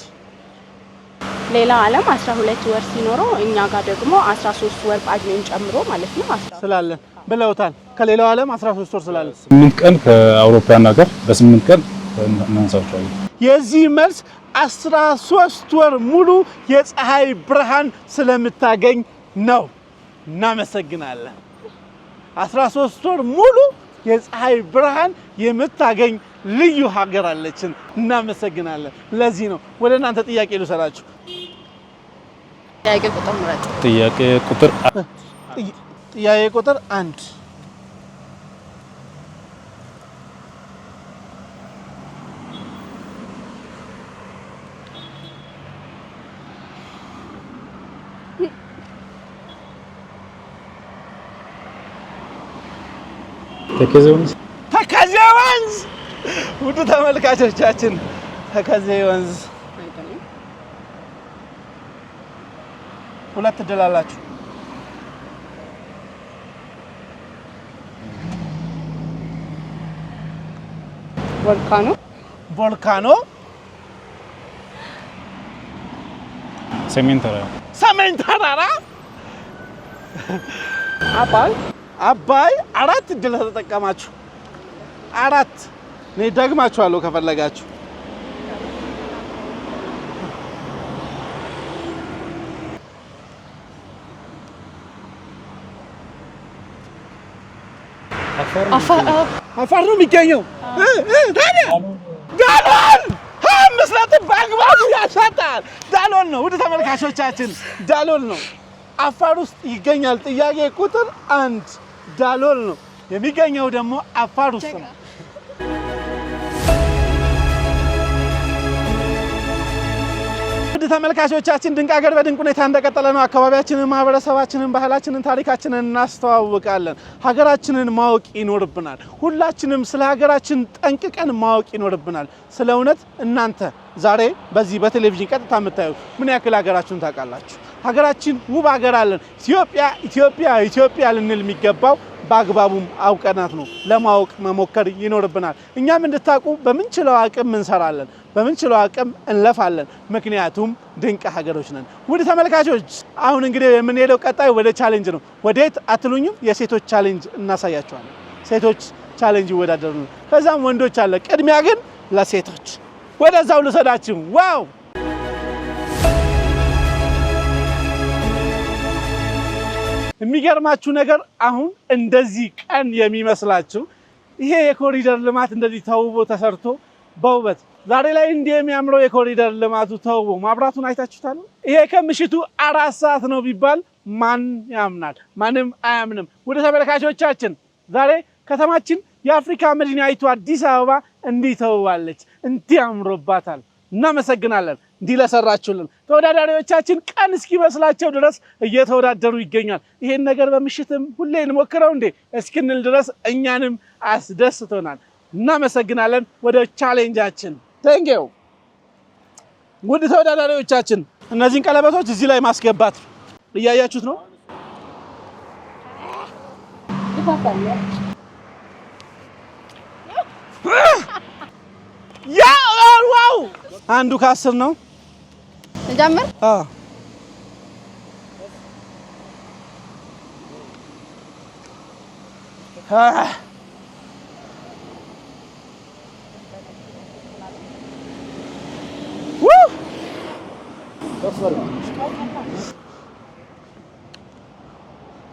ሌላ ዓለም 12 ወር ሲኖረው እኛ ጋር ደግሞ 13 ወር ጳጉሜን ጨምሮ ማለት ነው ስላለን ብለውታል። ከሌላው ዓለም 13 ወር ስላለን 8 ቀን ከአውሮፓውያን ሀገር በ8 ቀን እናንሳቸዋለን። የዚህ መልስ 13 ወር ሙሉ የፀሐይ ብርሃን ስለምታገኝ ነው። እናመሰግናለን። 13 ወር ሙሉ የፀሐይ ብርሃን የምታገኝ ልዩ ሀገር አለችን። እናመሰግናለን። ለዚህ ነው ወደ እናንተ ጥያቄ ልሰራችሁ። ጥያቄ ቁጥር ምረጥ። ጥያቄ ቁጥር 1 ተከዜ ወንዝ። ውድ ተመልካቾቻችን ተከዜ ወንዝ ሁለት እድል አላችሁ። ቮልካኖ ሰሜን ተራራ አባይ 4 እድል ተጠቀማችሁ። 4 እኔ ደግማችኋለሁ ከፈለጋችሁ። አፋር ነው የሚገኘው። ታዲያ ዳሎል 5 ነጥብ በአግባቡ ያሻጣል። ዳሎል ነው ውድ ተመልካቾቻችን፣ ዳሎል ነው። አፋር ውስጥ ይገኛል። ጥያቄ ቁጥር 1 ዳሎል ነው የሚገኘው፣ ደግሞ አፋር ውስጥ ነው። ውድ ተመልካቾቻችን ድንቅ ሀገር በድንቅ ሁኔታ እንደቀጠለ ነው። አካባቢያችንን፣ ማህበረሰባችንን፣ ባህላችንን፣ ታሪካችንን እናስተዋውቃለን። ሀገራችንን ማወቅ ይኖርብናል። ሁላችንም ስለ ሀገራችን ጠንቅቀን ማወቅ ይኖርብናል። ስለ እውነት እናንተ ዛሬ በዚህ በቴሌቪዥን ቀጥታ የምታዩት ምን ያክል ሀገራችሁን ታውቃላችሁ? ሀገራችን ውብ ሀገር አለን። ኢትዮጵያ ልንል የሚገባው በአግባቡም አውቀናት ነው። ለማወቅ መሞከር ይኖርብናል። እኛም እንድታውቁ በምንችለው አቅም እንሰራለን፣ በምንችለው አቅም እንለፋለን። ምክንያቱም ድንቅ ሀገሮች ነን። ውድ ተመልካቾች አሁን እንግዲህ የምንሄደው ቀጣይ ወደ ቻሌንጅ ነው። ወዴት አትሉኝም? የሴቶች ቻሌንጅ እናሳያቸዋለን። ሴቶች ቻሌንጅ ይወዳደሩ ነው። ከዛም ወንዶች አለ። ቅድሚያ ግን ለሴቶች ወደዛው ልሰዳችሁ። ዋው! የሚገርማችሁ ነገር አሁን እንደዚህ ቀን የሚመስላችሁ ይሄ የኮሪደር ልማት እንደዚህ ተውቦ ተሰርቶ በውበት ዛሬ ላይ እንዲህ የሚያምረው የኮሪደር ልማቱ ተውቦ ማብራቱን አይታችሁታል። ይሄ ከምሽቱ 4 ሰዓት ነው ቢባል ማን ያምናል? ማንም አያምንም። ወደ ተመልካቾቻችን ዛሬ ከተማችን የአፍሪካ መዲናይቱ አዲስ አበባ እንዲህ ተውባለች፣ እንዲህ አምሮባታል። እናመሰግናለን እንዲህ ለሰራችሁልን። ተወዳዳሪዎቻችን ቀን እስኪመስላቸው ድረስ እየተወዳደሩ ይገኛል። ይሄን ነገር በምሽትም ሁሌ እንሞክረው እንዴ እስክንል ድረስ እኛንም አስደስቶናል። እናመሰግናለን። ወደ ቻሌንጃችን ቴንኪው። ውድ ተወዳዳሪዎቻችን እነዚህን ቀለበቶች እዚህ ላይ ማስገባት እያያችሁት ነው። ዋው! አንዱ ከ10 ነው። እንጀምር።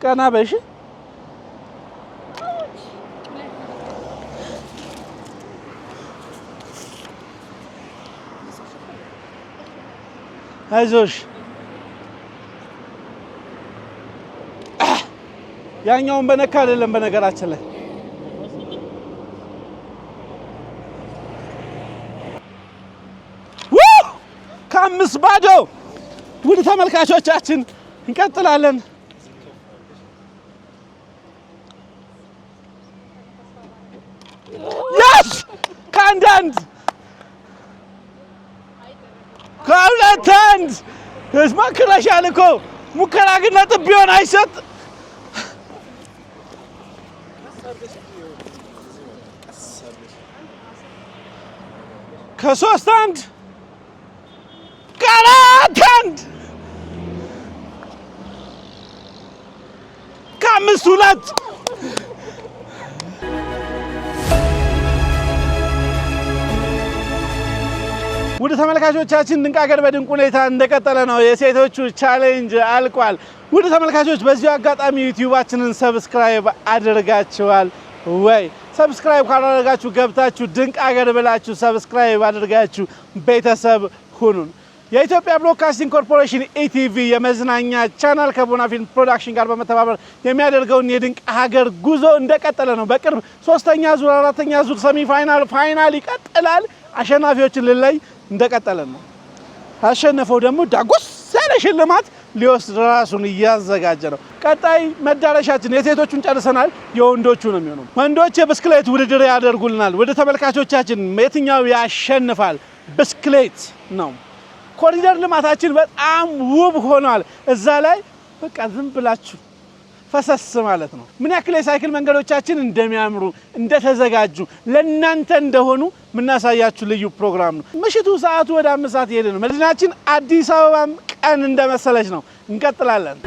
ቀና በሽ አይዞሽ ያኛውን በነካ አይደለም በነገራችን ላይ ከአምስት ባዶ ውድ ተመልካቾቻችን እንቀጥላለን ያስ ከአንዳንድ ከሁለት አንድ ሞክረሻል እኮ ሙከራ ግን ነጥብ ቢሆን አይሰጥ ከሶስት አንድ ከአራት አንድ ከአምስት ሁለት ውድ ተመልካቾቻችን ድንቅ ሀገር በድንቅ ሁኔታ እንደቀጠለ ነው። የሴቶቹ ቻሌንጅ አልቋል። ውድ ተመልካቾች በዚሁ አጋጣሚ ዩቲዩባችንን ሰብስክራይብ አድርጋችኋል ወይ? ሰብስክራይብ ካላደረጋችሁ ገብታችሁ ድንቅ ሀገር ብላችሁ ሰብስክራይብ አድርጋችሁ ቤተሰብ ሁኑን። የኢትዮጵያ ብሮድካስቲንግ ኮርፖሬሽን ኢቲቪ የመዝናኛ ቻናል ከቦና ፊልም ፕሮዳክሽን ጋር በመተባበር የሚያደርገውን የድንቅ ሀገር ጉዞ እንደቀጠለ ነው። በቅርብ 3ኛ ዙር 4ኛ ዙር ሰሚ ፋይናል ይቀጥላል። አሸናፊዎችን ልለይ እንደቀጠለ ነው። አሸነፈው ደግሞ ዳጎስ ያለ ሽልማት ሊወስድ ራሱን እያዘጋጀ ነው። ቀጣይ መዳረሻችን የሴቶቹን ጨርሰናል። የወንዶቹ ነው የሚሆነው። ወንዶች የብስክሌት ውድድር ያደርጉልናል። ወደ ተመልካቾቻችን የትኛው ያሸንፋል? ብስክሌት ነው። ኮሪደር ልማታችን በጣም ውብ ሆኗል። እዛ ላይ በቃ ዝም ብላችሁ ፈሰስ ማለት ነው። ምን ያክል የሳይክል መንገዶቻችን እንደሚያምሩ እንደተዘጋጁ ለእናንተ እንደሆኑ የምናሳያችሁ ልዩ ፕሮግራም ነው። ምሽቱ ሰዓቱ ወደ 5 ሰዓት እየሄደ ነው። መዲናችን አዲስ አበባም ቀን እንደመሰለች ነው። እንቀጥላለን።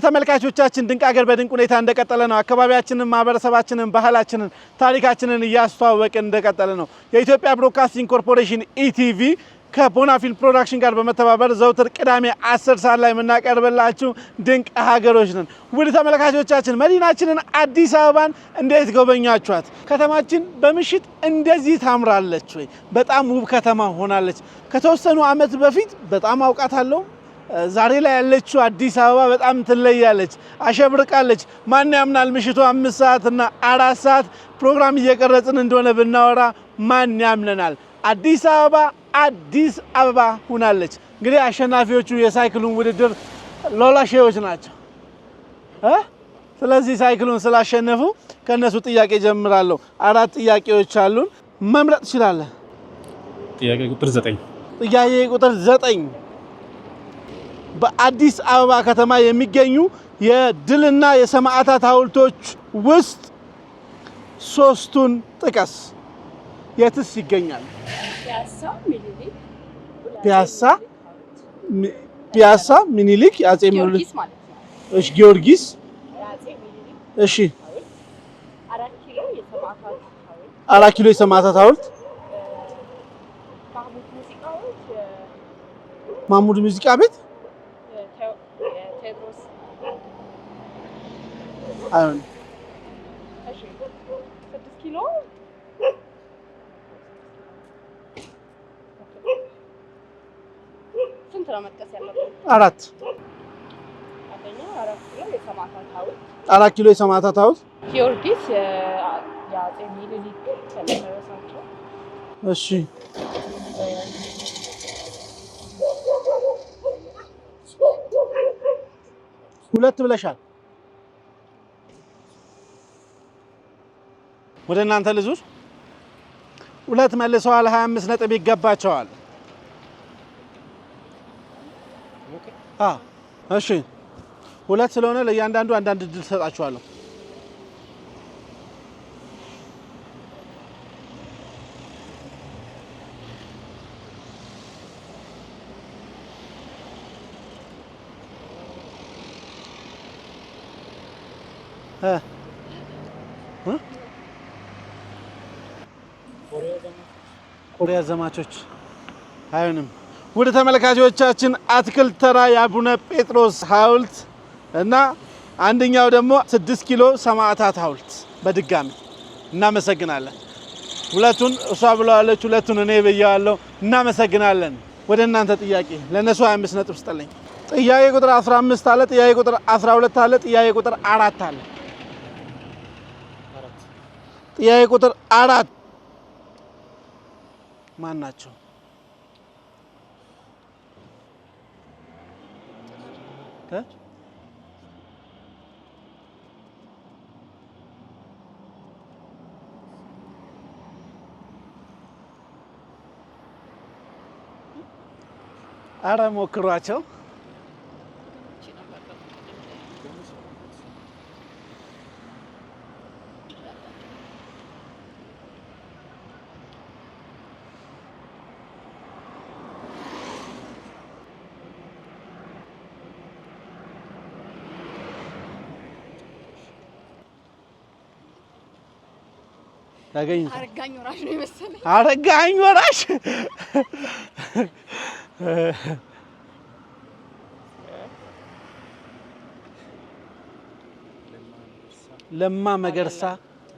ተመልካቾቻችን ድንቅ ሀገር በድንቅ ሁኔታ እንደቀጠለ ነው። አካባቢያችንን፣ ማህበረሰባችንን፣ ባህላችንን፣ ታሪካችንን እያስተዋወቅን እንደቀጠለ ነው። የኢትዮጵያ ብሮድካስቲንግ ኮርፖሬሽን ኢቲቪ ከቦና ፊልም ፕሮዳክሽን ጋር በመተባበር ዘውትር ቅዳሜ 10 ሰዓት ላይ የምናቀርብላችሁ ድንቅ ሀገሮች ነን። ውድ ተመልካቾቻችን መዲናችንን አዲስ አበባን እንዴት ጎበኛችኋት? ከተማችን በምሽት እንደዚህ ታምራለች ወይ? በጣም ውብ ከተማ ሆናለች። ከተወሰኑ ዓመት በፊት በጣም አውቃታለሁ። ዛሬ ላይ ያለችው አዲስ አበባ በጣም ትለያለች፣ አሸብርቃለች። ማን ያምናል? ምሽቱ 5 ሰዓት እና 4 ሰዓት ፕሮግራም እየቀረጽን እንደሆነ ብናወራ ማን ያምነናል? አዲስ አበባ ሆናለች። እንግዲህ አሸናፊዎቹ የሳይክሉን ውድድር ሎላሼዎች ናቸው። ስለዚህ ሳይክሉን ስላሸነፉ ከነሱ ጥያቄ ጀምራለሁ። 4 ጥያቄዎች አሉን፣ መምረጥ ትችላለህ። ጥያቄ ቁጥር 9 ጥያቄ ቁጥር 9 በአዲስ አበባ ከተማ የሚገኙ የድልና የሰማዕታት ሐውልቶች ውስጥ ሶስቱን ጥቀስ። የትስ ይገኛል? ፒያሳ ሚኒሊክ የአጼ ሚኒሊክ እሺ ጊዮርጊስ እሺ 4 ኪሎ የሰማዕታት ሐውልት ማሙድ ሙዚቃ ቤት አይሆን እሺ 6 ኪሎ ስንት ነው መጥቀስ ያለበት? 4 4 ኪሎ የሰማዕታት ሐውልት ጊዮርጊስ የአጼ ሚኒሊክ ተመረሳቸው። እሺ ሁለት ብለሻል። ወደ እናንተ ልዙር። ሁለት መልሰዋል። 25 ነጥብ ይገባቸዋል። እሺ ሁለት ስለሆነ ለእያንዳንዱ አንዳንድ እድል ሰጣችኋለሁ። ኮሪያ ዘማቾች አይሆንም። ወደ ተመልካቾቻችን አትክልት ተራ የአቡነ ጴጥሮስ ሐውልት እና አንደኛው ደግሞ 6 ኪሎ ሰማዕታት ሐውልት በድጋሚ እናመሰግናለን። ሁለቱን እሷ ብለዋለች፣ ሁለቱን እኔ ብያለሁ። እናመሰግናለን። ወደ እናንተ ጥያቄ ለነሱ 25 ነጥብ ስጠልኝ። ጥያቄ ቁጥር 15 አለ፣ ጥያቄ ቁጥር 12 አለ፣ ጥያቄ ቁጥር 4 አለ። ጥያቄ ቁጥር 4 ማን ናቸው? አረ ሞክሯቸው። አረጋኝ ወራሽ ነው የመሰለኝ። አረጋኝ ወራሽ ለማ መገርሳ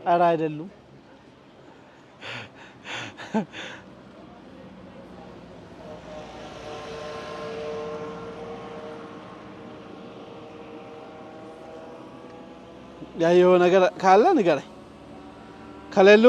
አረ አይደሉም። ያየው ነገር ካለ ንገረኝ። ከሌሉ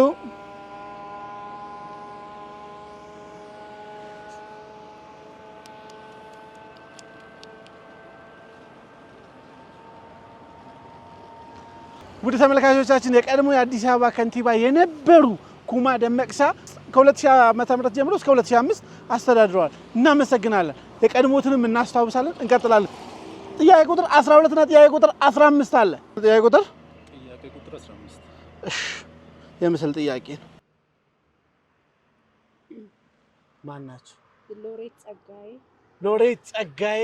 ውድ ተመልካቾቻችን የቀድሞ የአዲስ አበባ ከንቲባ የነበሩ ኩማ ደመቅሳ ከ2000 ዓመተ ምህረት ጀምሮ እስከ 2005 አስተዳድረዋል። እናመሰግናለን። የቀድሞትንም እናስታውሳለን። እንቀጥላለን። ጥያቄ ቁጥር 12 እና ጥያቄ ቁጥር 15 አለ። ጥያቄ ቁጥር 15 እሺ የምስል ጥያቄ ነው። ማን ናቸው? ሎሬት ጸጋዬ። ሎሬት ጸጋዬ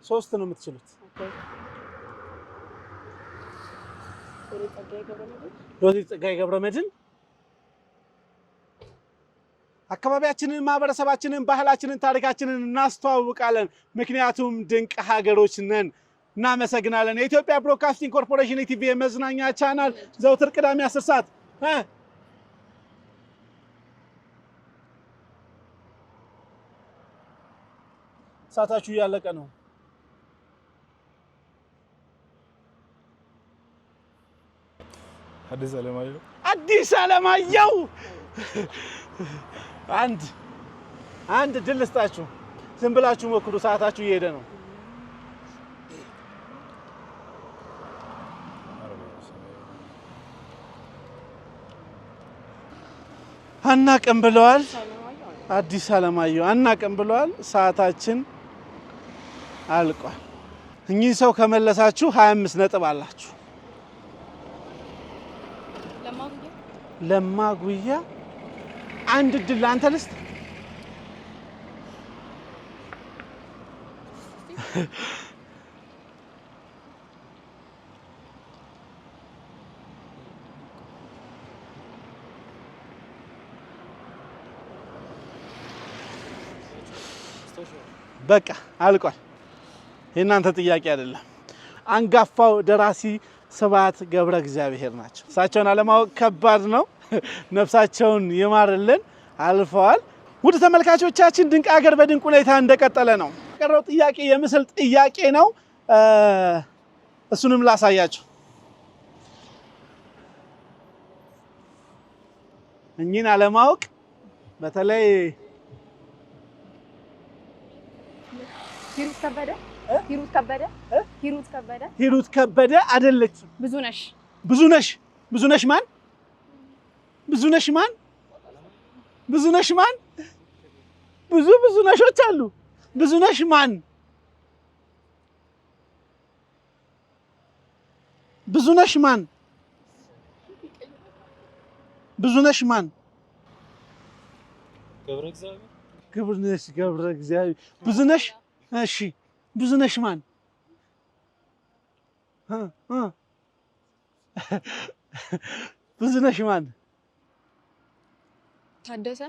3 ነው የምትችሉት። ሎሬት ጸጋዬ ገብረመድህን አካባቢያችንን፣ ማህበረሰባችንን፣ ባህላችንን፣ ታሪካችንን እናስተዋውቃለን። ምክንያቱም ድንቅ ሀገሮች ነን። እናመሰግናለን። የኢትዮጵያ ብሮድካስቲንግ ኮርፖሬሽን ኢቲቪ የመዝናኛ ቻናል ዘውትር ቅዳሜ 10 ሰዓት ሰዓታችሁ እያለቀ ነው። አዲስ አለማየሁ አዲስ አለማየሁ አንድ ድል ልስጣችሁ። ዝም ብላችሁ ሞክሩ። ሰዓታችሁ እየሄደ ነው። አናቅም ብለዋል። አዲስ አለማየሁ አናቅም ብለዋል። ሰዓታችን አልቋል። እኚህ ሰው ከመለሳችሁ 25 ነጥብ አላችሁ። ለማጉያ አንድ እድል አንተ ልስጥ። በቃ አልቋል። የእናንተ ጥያቄ አይደለም። አንጋፋው ደራሲ ስብሐት ገብረ እግዚአብሔር ናቸው። እሳቸውን አለማወቅ ከባድ ነው። ነፍሳቸውን ይማርልን። አልፈዋል። ውድ ተመልካቾቻችን ድንቅ ሀገር በድንቅ ሁኔታ እንደቀጠለ ነው። የቀረው ጥያቄ የምስል ጥያቄ ነው። እሱንም ላሳያችሁ። እኚህን አለማወቅ በተለይ ሂሩት ከበደ አይደለችም። ብዙነሽ ማን? ብዙ ነሾች አሉ። ብዙነሽ ማን? ብዙነሽ ማን? ገብረ እግዚአብሔር ብዙነሽ። እሺ ብዙነሽ ማን? ብዙነሽ ማን? ታደሰ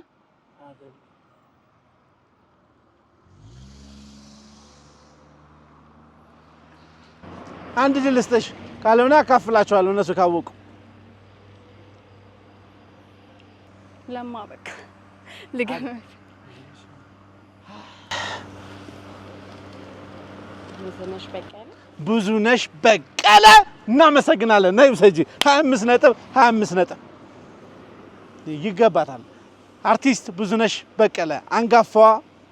አንድ ድል ልስጥሽ፣ ካልሆነ አካፍላችኋለሁ እነሱ ካወቁ። ለማ በቃ ልገመት። ብዙነሽ በቀለ። እናመሰግናለን። ነይ ውሰጂ። 25 ነጥብ ይገባታል። አርቲስት ብዙነሽ በቀለ አንጋፋዋ፣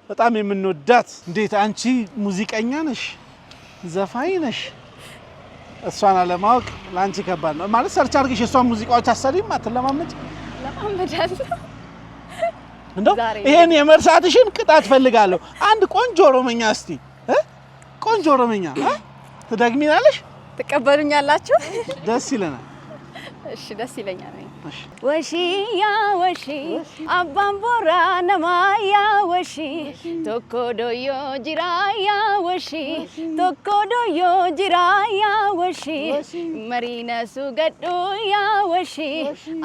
በጣም የምንወዳት። እንዴት አንቺ ሙዚቀኛ ነሽ፣ ዘፋኝ ነሽ፣ እሷን አለማወቅ ለአንቺ ከባድ ነው ማለት። ሰርች አድርገሽ የእሷን ሙዚቃዎች አሰሪም አትለማመጭ። እንደው ይሄን የመርሳትሽን ቅጣት ፈልጋለሁ። አንድ ቆንጆ ኦሮመኛ እስቲ ቆንጆ ኦሮመኛ ትደግሚናለሽ? ትቀበሉኛላችሁ? ደስ ይለናል። እሺ ደስ ይለኛል። ወሺያ ወሺ አባን ቦራ ነማያ ወሺ ቶኮ ዶዮ ጅራያ ወሺ ቶኮ ዶዮ ጅራያ ወሺ መሪነሱ ገዱያ ወሺ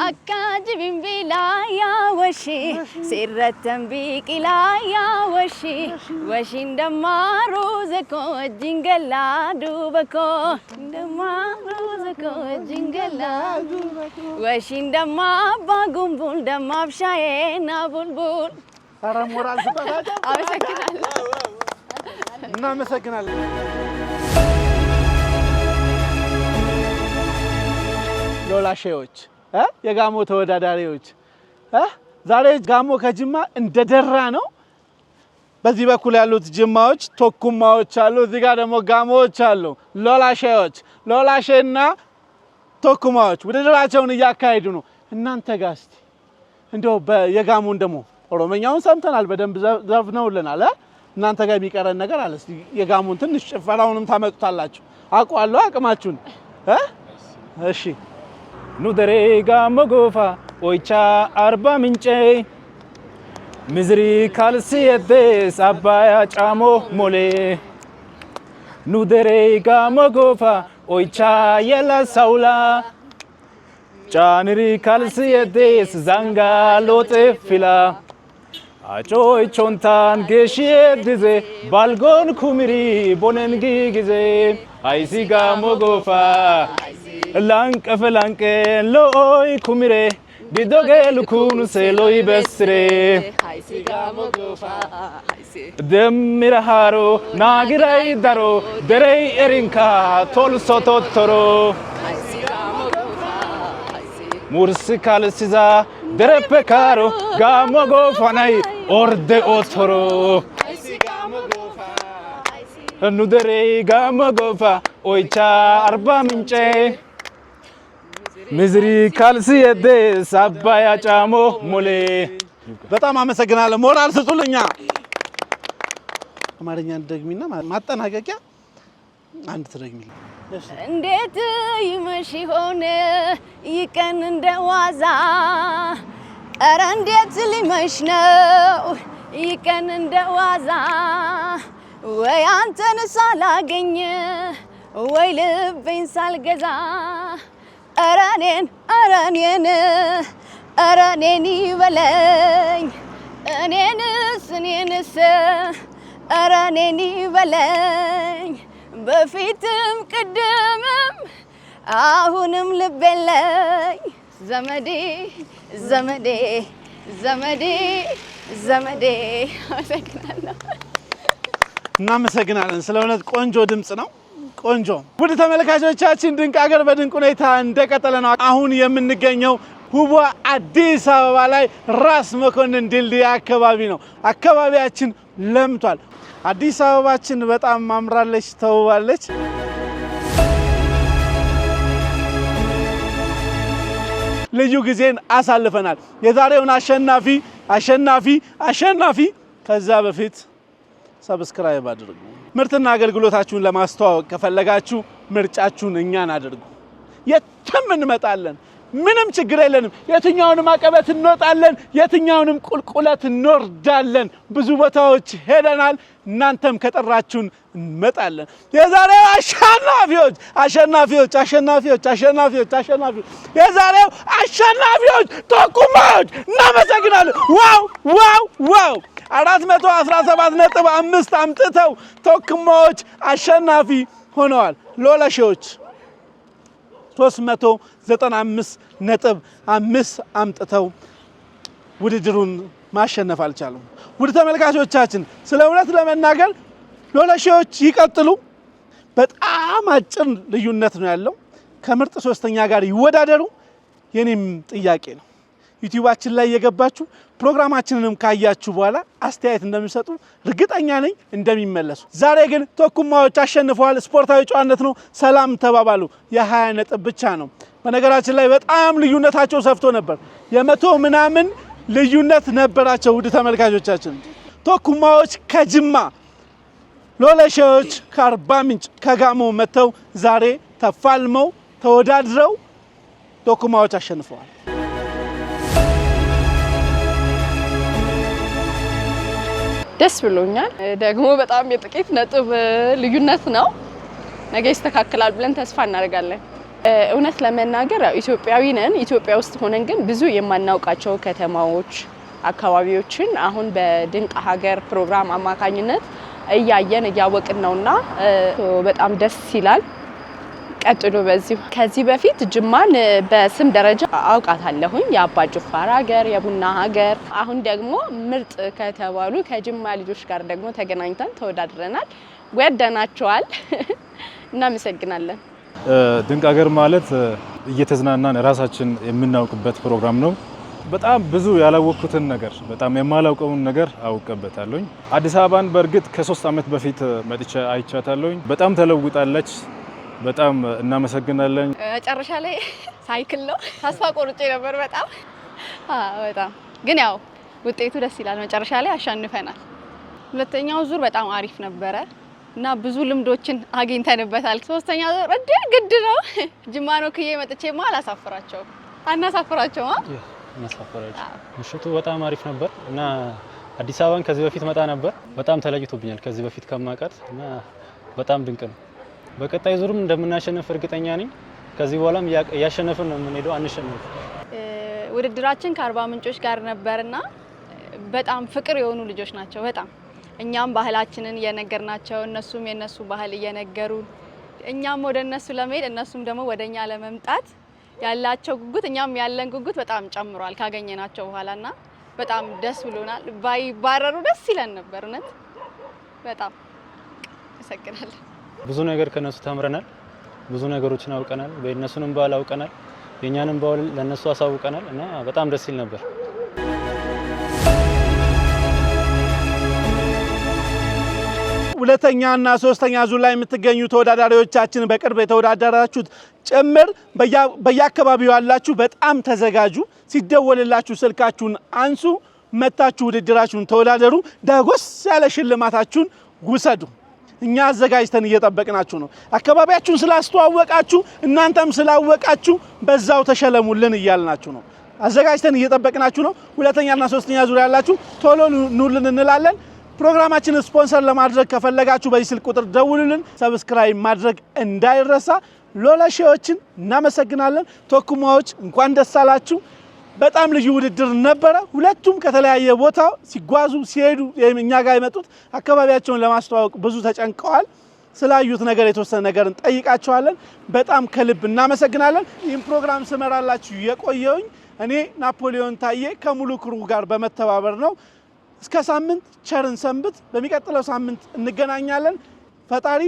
አካ ጅብንቢላያ ወሺ ሲረተን ቢቂላያ ወሺ ወሺ እንደማሩ ዘኮ ጅንገላ ዱበኮ እንደማሩ ዘኮ ጅንገላ ወሺ እንደማ ባጉምቡል ደማብሻዬና ቡልቡል። ኧረ ሞራል ስጣታቸው። አመሰግናለሁ። እናመሰግናለን። ሎላሼዎች የጋሞ ተወዳዳሪዎች ዛሬ ጋሞ ከጅማ እንደደራ ነው። በዚህ በኩል ያሉት ጅማዎች ቶኩማዎች አሉ፣ እዚህ ጋር ደግሞ ጋሞዎች አሉ። ሎላሼና ቶኩማዎች ውድድራቸውን እያካሄዱ ነው። እናንተ ጋር እስቲ እንደው የጋሞን ደግሞ ኦሮመኛውን ሰምተናል፣ በደንብ ዘፍነውልናል። እናንተ ጋር የሚቀረን ነገር አለ። እስቲ የጋሞን ትንሽ ጭፈራውንም ታመጡታላችሁ። አውቀዋለሁ አቅማችሁን። እሺ ኑደሬ ጋሞ ጎፋ ኦይቻ አርባ ምንጭ ምዝሪ ካልሲየደስ አባያ ጫሞ ሞሌ ኑደሬ ጋሞ ጎፋ ኦይቻ የላ ሳውላ ጫንሪ ካልሲየደስ ዛንጋ ሎጤ ፊላ አጮይ ቾንታን ጌሽዬ ዲዜ ባልጎን ኩሚሪ ቦነንጊ ጊዜ አይሲ ጋሞ ጎፋ ላንቀፈ ላንቀን ሎኦይ ኩሚሬ ዲዶጌ ልኩን ሴሎይ በስሬ ደምረ ሃሮ ናግራይ ዳሮ ደረይ ኤሪንካ ቶልሶ ቶቶሮ ሙርሲ ካልሲዛ ደረፔ ካሮ ጋሞ ጎፋናይ ኦርደ ኦቶሮ ኑደሬ ጋሞ ጎፋ ኦይቻ አርባ ምንጭ ምዝሪ ካልሲየደስ አባያ ጫሞ ሞሌ። በጣም አመሰግናለሁ። ሞራል ስጡልኛ። አማርኛ ደግሚና ማጠናቀቂያ አንድ ትረግሚ እንዴት ይመሽ ይሆን ይቀን እንደዋዛ ኧረ እንዴት ሊመሽ ነው ይቀን እንደዋዛ ወይ አንተን ሳላገኝ ወይ ልቤን ሳልገዛ ኧረ እኔን ይበለኝ እኔንስ ኧረ እኔን ይበለኝ በፊትም ቅድምም አሁንም ልብ የለኝ ዘመዴ ዘመዴ ዘመዴ ዘመዴ። አመሰግናለሁ። እናመሰግናለን። ስለ እውነት ቆንጆ ድምጽ ነው። ቆንጆ። ውድ ተመልካቾቻችን ድንቅ ሀገር በድንቅ ሁኔታ እንደቀጠለ ነው። አሁን የምንገኘው ውቧ አዲስ አበባ ላይ ራስ መኮንን ድልድይ አካባቢ ነው። አካባቢያችን ለምቷል። አዲስ አበባችን በጣም ማምራለች፣ ተውባለች። ልዩ ጊዜን አሳልፈናል። የዛሬውን አሸናፊ ከዛ በፊት ሰብስክራይብ አድርጉ። ምርትና አገልግሎታችሁን ለማስተዋወቅ ከፈለጋችሁ ምርጫችሁን እኛን አድርጉ። የትም እንመጣለን። ምንም ችግር የለንም። የትኛውንም አቀበት እንወጣለን፣ የትኛውንም ቁልቁለት እንወርዳለን። ብዙ ቦታዎች ሄደናል። እናንተም ከጠራችሁን እንመጣለን። የዛሬው የዛሬው አሸናፊዎች ቶኩማዎች እናመሰግናለን። ዋው 417.5 አምጥተው ቶኩማዎች አሸናፊ ሆነዋል። ሎላሺዎች 395.5 አምጥተው ውድድሩን ማሸነፍ አልቻሉም። ውድ ተመልካቾቻችን ስለ እውነት ለመናገር ሎላሺዎች ይቀጥሉ። በጣም አጭር ልዩነት ነው ያለው። ከምርጥ ሶስተኛ ጋር ይወዳደሩ። የኔም ጥያቄ ነው ዩቲዩባችን ላይ የገባችሁ ፕሮግራማችንንም ካያችሁ በኋላ አስተያየት እንደሚሰጡ እርግጠኛ ነኝ፣ እንደሚመለሱ። ዛሬ ግን ቶኩማዎች አሸንፈዋል። ስፖርታዊ ጨዋነት ነው። ሰላም ተባባሉ። የ20 ነጥብ ብቻ ነው። በነገራችን ላይ በጣም ልዩነታቸው ሰፍቶ ነበር። የ100 ምናምን ልዩነት ነበራቸው። ውድ ተመልካቾቻችን ቶኩማዎች ከጅማ፣ ሎላሺዎች ከአርባ ምንጭ፣ ከጋሞ መጥተው ዛሬ ተፋልመው ተወዳድረው ቶኩማዎች አሸንፈዋል። ደስ ብሎኛል። ደግሞ በጣም የጥቂት ነጥብ ልዩነት ነው። ነገ ይስተካከላል ብለን ተስፋ እናደርጋለን። እውነት ለመናገር ኢትዮጵያዊ ነን። ኢትዮጵያ ውስጥ ሆነን ግን ብዙ የማናውቃቸው ከተማዎች፣ አካባቢዎችን አሁን በድንቅ ሀገር ፕሮግራም አማካኝነት እያየን እያወቅን ነውና በጣም ደስ ይላል። ቀጥሎ በዚሁ። ከዚህ በፊት ጅማን በስም ደረጃ አውቃታለሁኝ፣ የአባ ጅፋር ሀገር፣ የቡና ሀገር። አሁን ደግሞ ምርጥ ከተባሉ ከጅማ ልጆች ጋር ደግሞ ተገናኝተን ተወዳድረናል፣ ወደናቸዋል። እናመሰግናለን። ድንቅ ሀገር ማለት እየተዝናናን ራሳችን የምናውቅበት ፕሮግራም ነው። በጣም ብዙ ያላወቅኩትን ነገር፣ በጣም የማላውቀውን ነገር አውቀበታለሁኝ። አዲስ አበባን በእርግጥ ከ3 ዓመት በፊት መጥቼ አይቻታለሁኝ። በጣም ተለውጣለች። በጣም እናመሰግናለን። መጨረሻ ላይ ሳይክል ነው ተስፋ ቆርጬ ነበር በጣም ግን ያው ውጤቱ ደስ ይላል። መጨረሻ ላይ አሸንፈናል። ሁለተኛው ዙር በጣም አሪፍ ነበረ እና ብዙ ልምዶችን አግኝተንበታል። ሶስተኛው ዙር ግድ ነው ጅማ ነው ክዬ መጥቼማ አላሳፍራቸውም። አናሳፍራቸው ምሽቱ በጣም አሪፍ ነበር እና አዲስ አበባን ከዚህ በፊት መጣ ነበር። በጣም ተለይቶብኛል ከዚህ በፊት ከማውቃት እና በጣም ድንቅ ነው። በቀጣይ ዙርም እንደምናሸንፍ እርግጠኛ ነኝ። ከዚህ በኋላም ያሸነፈን ነው የምንሄደው፣ አንሸነፍ። ውድድራችን ከአርባ ምንጮች ጋር ነበርና በጣም ፍቅር የሆኑ ልጆች ናቸው። በጣም እኛም ባህላችንን እየነገርናቸው እነሱም የነሱ ባህል እየነገሩን እኛም ወደ እነሱ ለመሄድ እነሱም ደግሞ ወደኛ ለመምጣት ያላቸው ጉጉት እኛም ያለን ጉጉት በጣም ጨምሯል ካገኘናቸው በኋላና በጣም ደስ ብሎናል። ባይባረሩ ደስ ይለን ነበር። እውነት በጣም አመሰግናለሁ። ብዙ ነገር ከነሱ ተምረናል። ብዙ ነገሮችን አውቀናል። በእነሱንም ባህል አውቀናል። የኛንም ባህል ለነሱ አሳውቀናል እና በጣም ደስ ይል ነበር። ሁለተኛና ሶስተኛ ዙር ላይ የምትገኙ ተወዳዳሪዎቻችን በቅርብ የተወዳደራችሁት ጭምር በየአካባቢው ያላችሁ በጣም ተዘጋጁ። ሲደወልላችሁ ስልካችሁን አንሱ፣ መታችሁ ውድድራችሁን ተወዳደሩ፣ ዳጎስ ያለ ሽልማታችሁን ውሰዱ። እኛ አዘጋጅተን እየጠበቅናችሁ ነው። አካባቢያችሁን ስላስተዋወቃችሁ እናንተም ስላወቃችሁ በዛው ተሸለሙልን እያልናችሁ ነው። አዘጋጅተን እየጠበቅናችሁ ነው። ሁለተኛና ሶስተኛ ዙር ያላችሁ ቶሎ ኑልን እንላለን። ፕሮግራማችን ስፖንሰር ለማድረግ ከፈለጋችሁ በዚህ ስልክ ቁጥር ደውሉልን። ሰብስክራይብ ማድረግ እንዳይረሳ። ሎላሼዎችን እናመሰግናለን። ቶኩማዎች እንኳን ደስ አላችሁ። በጣም ልዩ ውድድር ነበረ። ሁለቱም ከተለያየ ቦታ ሲጓዙ ሲሄዱ እኛ ጋር የመጡት አካባቢያቸውን ለማስተዋወቅ ብዙ ተጨንቀዋል። ስላዩት ነገር የተወሰነ ነገር እንጠይቃቸዋለን። በጣም ከልብ እናመሰግናለን። ይህን ፕሮግራም ስመራላችሁ የቆየውኝ እኔ ናፖሊዮን ታዬ ከሙሉ ክሩ ጋር በመተባበር ነው። እስከ ሳምንት ቸርን ሰንብት። በሚቀጥለው ሳምንት እንገናኛለን። ፈጣሪ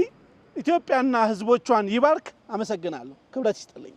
ኢትዮጵያና ሕዝቦቿን ይባርክ። አመሰግናለሁ። ክብረት ይስጥልኝ።